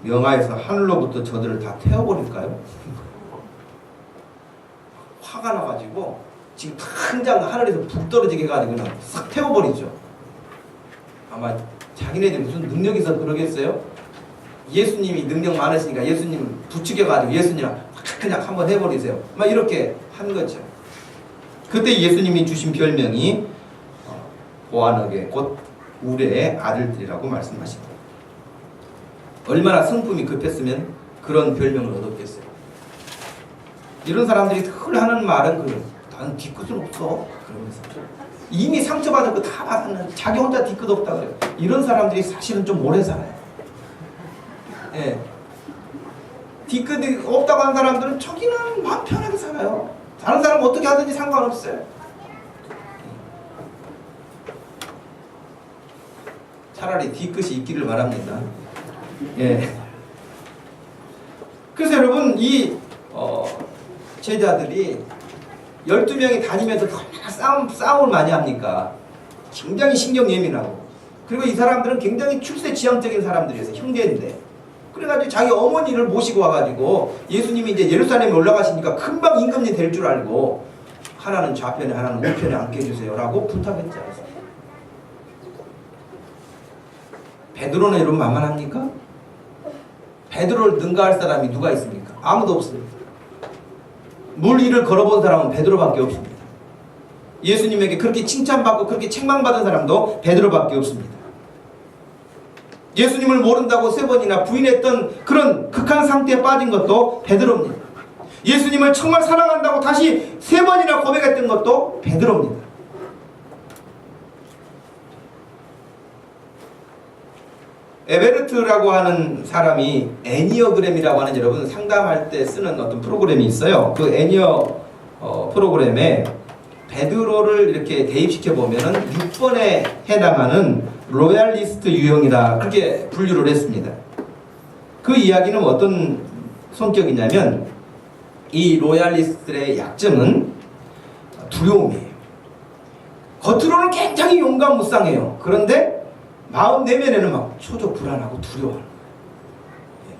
명하여서 하늘로부터 저들을 다 태워버릴까요? 화가 나가지고 지금 당장 하늘에서 불 떨어지게 해가지고 그냥 싹 태워버리죠. 아마 자기네들 무슨 능력이 있어서 그러겠어요? 예수님이 능력 많으시니까 예수님 부추겨가지고 예수님 그냥 한번 해버리세요. 막 이렇게 한 거죠. 그때 예수님이 주신 별명이 보아너게 곧 우레의 아들들이라고 말씀하십니다. 얼마나 성품이 급했으면 그런 별명을 얻었겠어요. 이런 사람들이 늘 하는 말은 나는 뒤끝은 없어. 그러면서 이미 상처받은 거 다 받았는데 자기 혼자 뒤끝 없다 그래요. 이런 사람들이 사실은 좀 오래 살아요. 예. 뒤끝이 없다고 하는 사람들은 저기는 마음 편하게 살아요. 다른 사람 어떻게 하든지 상관없어요. 차라리 뒤끝이 있기를 바랍니다. 예. 그래서 여러분 이 제자들이 12명이 다니면서 얼마나 싸움을 많이 합니까? 굉장히 신경 예민하고 그리고 이 사람들은 굉장히 출세지향적인 사람들이어서 형제인데 그래가지고 자기 어머니를 모시고 와가지고 예수님이 이제 예루살렘에 올라가시니까 금방 임금님 될 줄 알고 하나는 좌편에 하나는 우편에 앉게 해주세요 라고 부탁했지 않습니까? 베드로는 여러분 만만합니까? 베드로를 능가할 사람이 누가 있습니까? 아무도 없습니다. 물 위를 걸어본 사람은 베드로밖에 없습니다. 예수님에게 그렇게 칭찬받고 그렇게 책망받은 사람도 베드로밖에 없습니다. 예수님을 모른다고 3번이나 부인했던 그런 극한 상태에 빠진 것도 베드로입니다. 예수님을 정말 사랑한다고 다시 3번이나 고백했던 것도 베드로입니다. 에베르트라고 하는 사람이 애니어그램이라고 하는 여러분 상담할 때 쓰는 어떤 프로그램이 있어요. 그 애니어 프로그램에 베드로를 이렇게 대입시켜 보면은 6번에 해당하는 로얄리스트 유형이다 그렇게 분류를 했습니다. 그 이야기는 어떤 성격이냐면 이 로얄리스트의 약점은 두려움이에요. 겉으로는 굉장히 용감무쌍해요. 그런데 마음 내면에는 막 초조 불안하고 두려워하는 거예요.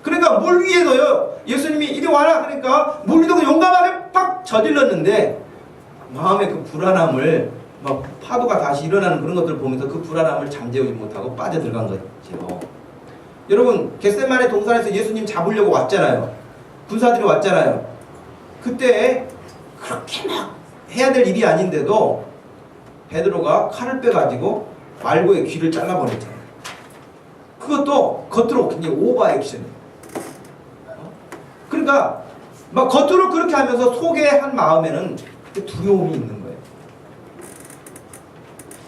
그러니까 물 위에서요 예수님이 이리 와라 그러니까 물 위도 용감하게 팍 저질렀는데 마음의 그 불안함을 막 파도가 다시 일어나는 그런 것들을 보면서 그 불안함을 잠재우지 못하고 빠져들어간 거죠. 여러분 겟세마네 동산에서 예수님 잡으려고 왔잖아요. 군사들이 왔잖아요. 그때 그렇게 막 해야 될 일이 아닌데도 베드로가 칼을 빼가지고 말고의 귀를 잘라버렸잖아요. 그것도 겉으로 굉장히 오버 액션이에요. 그러니까 막 겉으로 그렇게 하면서 속에 한 마음에는 두려움이 있는 거예요.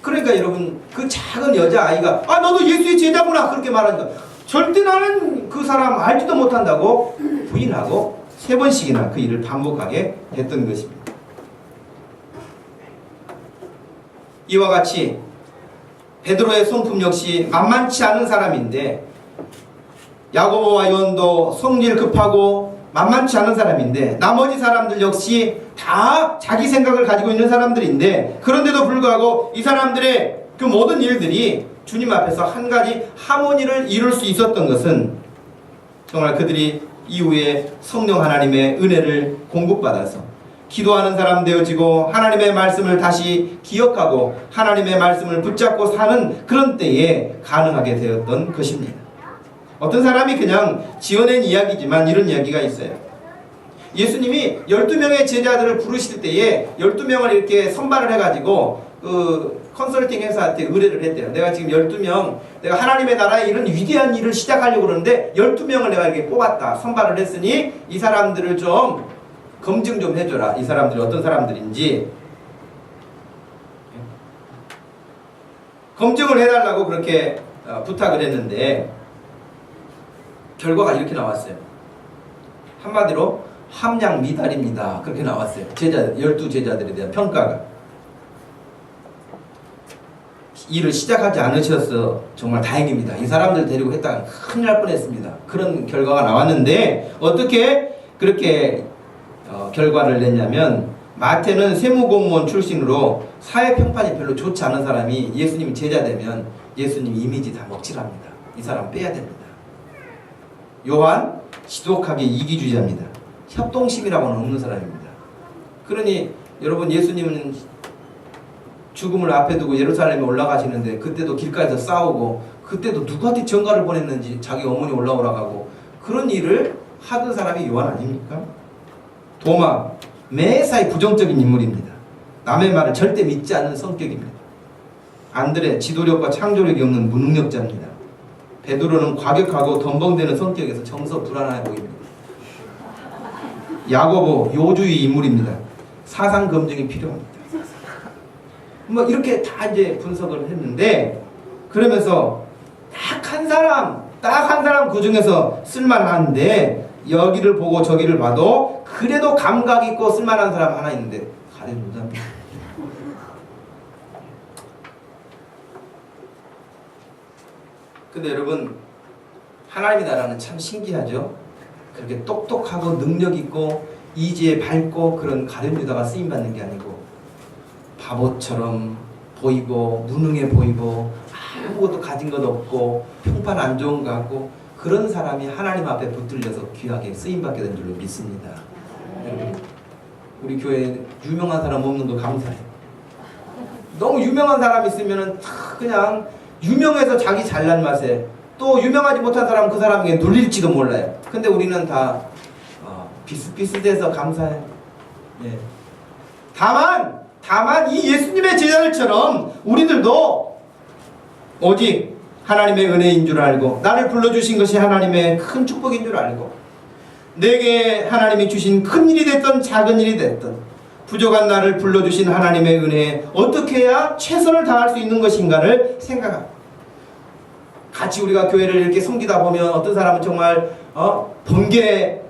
그러니까 여러분 그 작은 여자아이가 너도 예수의 제자구나 그렇게 말하니까 절대 나는 그 사람 알지도 못한다고 부인하고 3번씩이나 그 일을 반복하게 됐던 것입니다. 이와 같이 베드로의 성품 역시 만만치 않은 사람인데 야고보와 요한도 성질 급하고 만만치 않은 사람인데 나머지 사람들 역시 다 자기 생각을 가지고 있는 사람들인데 그런데도 불구하고 이 사람들의 그 모든 일들이 주님 앞에서 한 가지 하모니를 이룰 수 있었던 것은 정말 그들이 이후에 성령 하나님의 은혜를 공급받아서 기도하는 사람 되어지고 하나님의 말씀을 다시 기억하고 하나님의 말씀을 붙잡고 사는 그런 때에 가능하게 되었던 것입니다. 어떤 사람이 그냥 지어낸 이야기지만 이런 이야기가 있어요. 예수님이 12명의 제자들을 부르실 때에 12명을 이렇게 선발을 해가지고 그 컨설팅 회사한테 의뢰를 했대요. 내가 지금 12명, 내가 하나님의 나라의 이런 위대한 일을 시작하려고 그러는데 12명을 내가 이렇게 뽑았다. 선발을 했으니 이 사람들을 좀 검증 좀 해줘라. 이 사람들이 어떤 사람들인지 검증을 해달라고 그렇게 부탁을 했는데 결과가 이렇게 나왔어요. 한마디로 함량 미달입니다. 그렇게 나왔어요. 12제자들에 대한 평가가. 일을 시작하지 않으셔서 정말 다행입니다. 이 사람들 데리고 했다가 큰일 날 뻔했습니다. 그런 결과가 나왔는데 어떻게 그렇게 결과를 냈냐면 마태는 세무공무원 출신으로 사회평판이 별로 좋지 않은 사람이 예수님 제자 되면 예수님 이미지 다 먹칠합니다. 이 사람 빼야 됩니다. 요한 지독하게 이기주의자입니다. 협동심이라고는 없는 사람입니다. 그러니 여러분 예수님은 죽음을 앞에 두고 예루살렘에 올라가시는데 그때도 길가에서 싸우고 그때도 누구한테 전가를 보냈는지 자기 어머니 올라오라고 하고 그런 일을 하던 사람이 요한 아닙니까? 도마 매사에 부정적인 인물입니다. 남의 말을 절대 믿지 않는 성격입니다. 안드레 지도력과 창조력이 없는 무능력자입니다. 베드로는 과격하고 덤벙대는 성격에서 정서 불안해 보입니다. 야고보 요주의 인물입니다. 사상 검증이 필요합니다. 뭐 이렇게 다 이제 분석을 했는데 그러면서 딱 한 사람 그 중에서 쓸만한데 여기를 보고 저기를 봐도 그래도 감각 있고 쓸만한 사람 하나 있는데 가룟 유다입니다. 근데 여러분 하나님의 나라는 참 신기하죠. 그렇게 똑똑하고 능력 있고 이지에 밝고 그런 가룟 유다가 쓰임 받는 게 아니고 바보처럼 보이고 무능해 보이고 아무것도 가진 것 없고 평판 안 좋은 것 같고 그런 사람이 하나님 앞에 붙들려서 귀하게 쓰임받게 된 줄로 믿습니다. 여러분 우리 교회에 유명한 사람 없는 거 감사해요. 너무 유명한 사람 있으면은 그냥 유명해서 자기 잘난 맛에 또 유명하지 못한 사람은 그 사람에게 눌릴지도 몰라요. 근데 우리는 다 비슷비슷해서 감사해요. 예. 다만 이 예수님의 제자들처럼 우리들도 오직 하나님의 은혜인 줄 알고 나를 불러주신 것이 하나님의 큰 축복인 줄 알고 내게 하나님이 주신 큰 일이 됐든 작은 일이 됐든 부족한 나를 불러주신 하나님의 은혜에 어떻게 해야 최선을 다할 수 있는 것인가를 생각합니다. 같이 우리가 교회를 이렇게 섬기다 보면 어떤 사람은 정말 번개의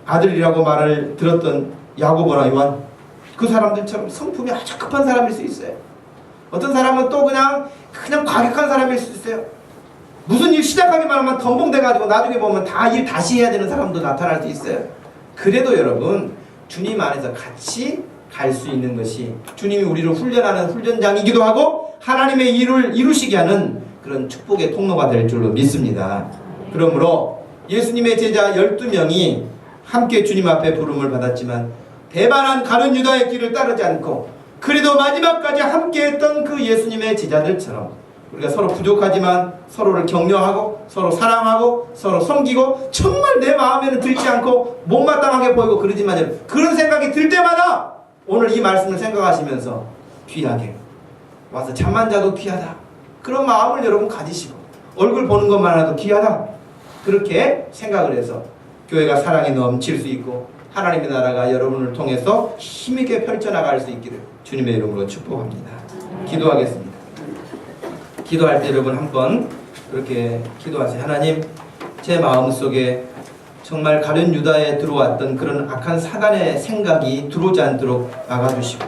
아들이라고 말을 들었던 야고보나 요한 그 사람들처럼 성품이 아주 급한 사람일 수 있어요. 어떤 사람은 또 그냥 과격한 사람일 수 있어요. 무슨 일 시작하기만 하면 덤벙대가지고 나중에 보면 다 일 다시 해야 되는 사람도 나타날 수 있어요. 그래도 여러분 주님 안에서 같이 갈 수 있는 것이 주님이 우리를 훈련하는 훈련장이기도 하고 하나님의 일을 이루시게 하는 그런 축복의 통로가 될 줄로 믿습니다. 그러므로 예수님의 제자 12명이 함께 주님 앞에 부름을 받았지만 배반한 가룟 유다의 길을 따르지 않고 그래도 마지막까지 함께했던 그 예수님의 제자들처럼 우리가 서로 부족하지만 서로를 격려하고 서로 사랑하고 서로 섬기고 정말 내 마음에는 들지 않고 못마땅하게 보이고 그러지만 그런 생각이 들 때마다 오늘 이 말씀을 생각하시면서 귀하게 와서 잠만 자도 귀하다 그런 마음을 여러분 가지시고 얼굴 보는 것만으로도 귀하다 그렇게 생각을 해서 교회가 사랑이 넘칠 수 있고 하나님의 나라가 여러분을 통해서 힘있게 펼쳐나갈 수 있기를 주님의 이름으로 축복합니다. 기도하겠습니다. 기도할 때 여러분 한번 그렇게 기도하세요. 하나님 제 마음속에 정말 가룟 유다에 들어왔던 그런 악한 사단의 생각이 들어오지 않도록 막아주시고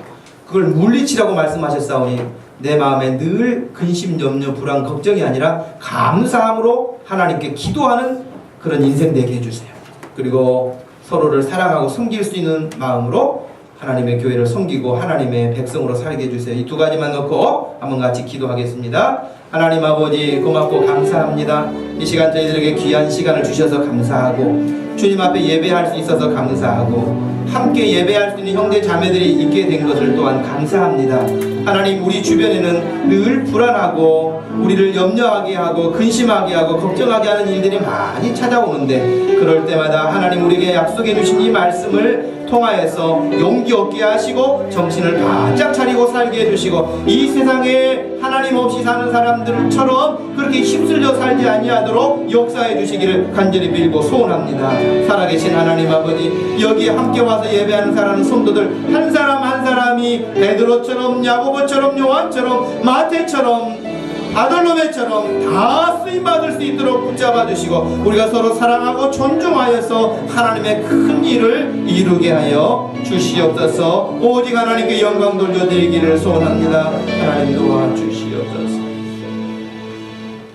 그걸 물리치라고 말씀하셨사오니 내 마음에 늘 근심, 염려, 불안, 걱정이 아니라 감사함으로 하나님께 기도하는 그런 인생 되게 해주세요. 그리고 서로를 사랑하고 섬길 수 있는 마음으로 하나님의 교회를 섬기고 하나님의 백성으로 살게 해주세요. 이 두 가지만 놓고 한번 같이 기도하겠습니다. 하나님 아버지 고맙고 감사합니다. 이 시간 저희들에게 귀한 시간을 주셔서 감사하고 주님 앞에 예배할 수 있어서 감사하고 함께 예배할 수 있는 형제 자매들이 있게 된 것을 또한 감사합니다. 하나님 우리 주변에는 늘 불안하고 우리를 염려하게 하고 근심하게 하고 걱정하게 하는 일들이 많이 찾아오는데 그럴 때마다 하나님 우리에게 약속해 주신 이 말씀을 통하여서 용기 얻게 하시고 정신을 바짝 차리고 살게 해주시고 이 세상에 하나님 없이 사는 사람들처럼 그렇게 휩쓸려 살지 아니하도록 역사해 주시기를 간절히 빌고 소원합니다. 살아계신 하나님 아버지, 여기에 함께 와서 예배하는 사람 성도들 한 사람 한 사람이 베드로처럼 야고보처럼 요한처럼 마태처럼 아들로메처럼 다 쓰임받을 수 있도록 붙잡아 주시고 우리가 서로 사랑하고 존중하여서 하나님의 큰 일을 이루게 하여 주시옵소서. 오직 하나님께 영광 돌려드리기를 소원합니다. 하나님 도와주시옵소서.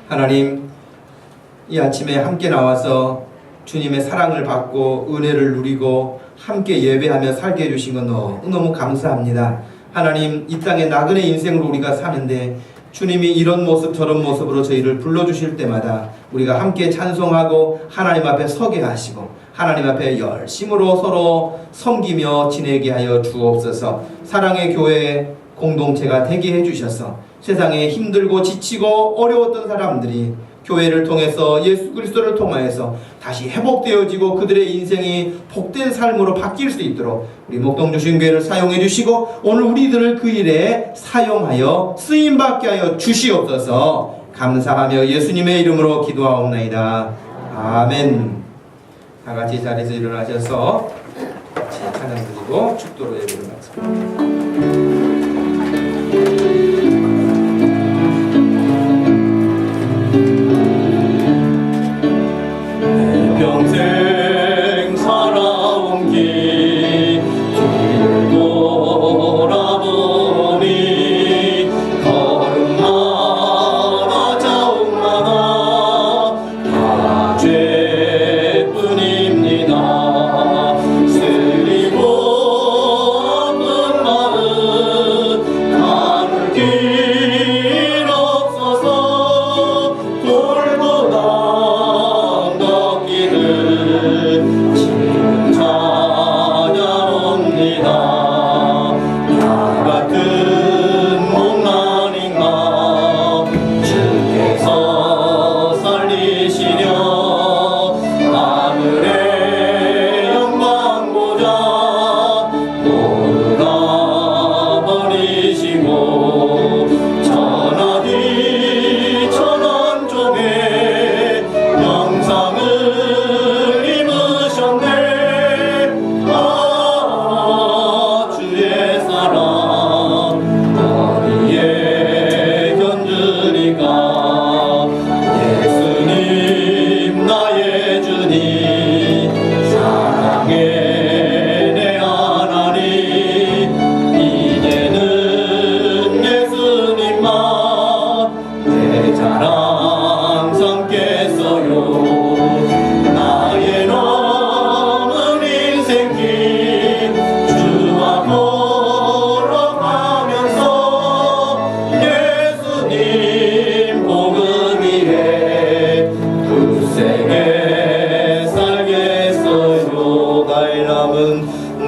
하나님, 이 아침에 함께 나와서 주님의 사랑을 받고 은혜를 누리고 함께 예배하며 살게 해주신 건 너무너무 감사합니다. 하나님, 이 땅에 나그네 인생으로 우리가 사는데 주님이 이런 모습 저런 모습으로 저희를 불러주실 때마다 우리가 함께 찬송하고 하나님 앞에 서게 하시고 하나님 앞에 열심으로 서로 섬기며 지내게 하여 주옵소서. 사랑의 교회 공동체가 되게 해주셔서 세상에 힘들고 지치고 어려웠던 사람들이 교회를 통해서 예수 그리스도를 통하여서 다시 회복되어지고 그들의 인생이 복된 삶으로 바뀔 수 있도록 우리 목동주신교회를 사용해 주시고 오늘 우리들을 그 일에 사용하여 쓰임받게 하여 주시옵소서. 감사하며 예수님의 이름으로 기도하옵나이다. 아멘. 다같이 자리에서 일어나셔서 같이 찬양 드리고 축도로 예배를 마칩니다. 평생 살아온 길 돌아보니 걸음마다 자욱마다 다 죄뿐입니다. 쓰리고 아픈 마음 가눌 길 없어서 돌고 지금 찾아옵니다. 나 같은 몸만인가 주께서 살리시려 하늘의 영광 보좌 모두 다 버리시고 천하디 천한 쪽에 영상을 주의 사랑 어디에 견주리까. 예수님 나의 주님 사랑의 내 하나님 이제는 예수님만 내 자랑 삼겠어요. 나의 남은 인생길 주와 걸어가면서 예수님 복음 위에 굳세게 살겠어요.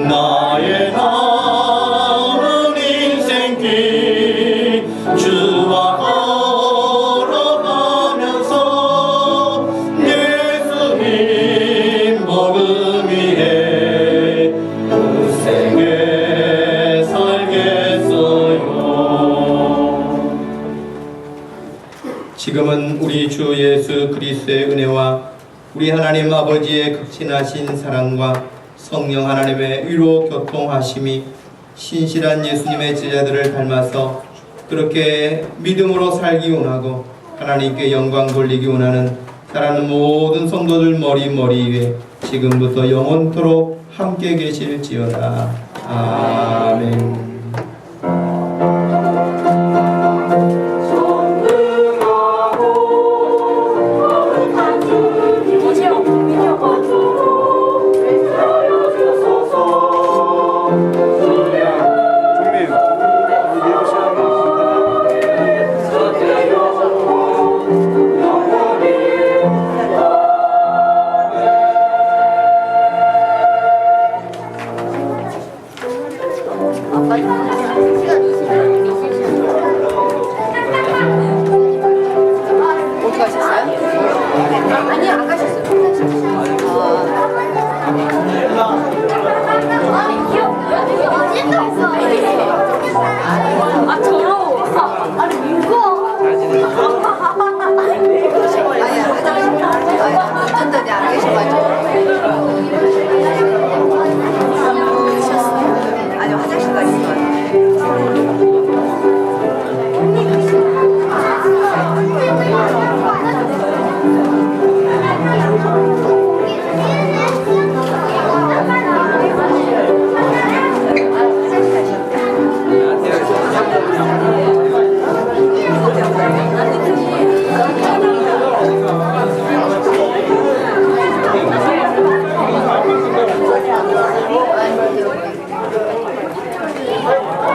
나의 남은 인생길 주와 걸어가면서 예수님 복음 위에 굳세게 살겠어요. 지금은 우리 주 예수 그리스도의 은혜와 우리 하나님 아버지의 극진하신 사랑과 성령 하나님의 위로 교통하심이 신실한 예수님의 제자들을 닮아서 그렇게 믿음으로 살기 원하고 하나님께 영광 돌리기 원하는 사랑하는 모든 성도들 머리 위에 지금부터 영원토록 함께 계실지어다. 아멘. 어디 가셨어요? 아니요, 아까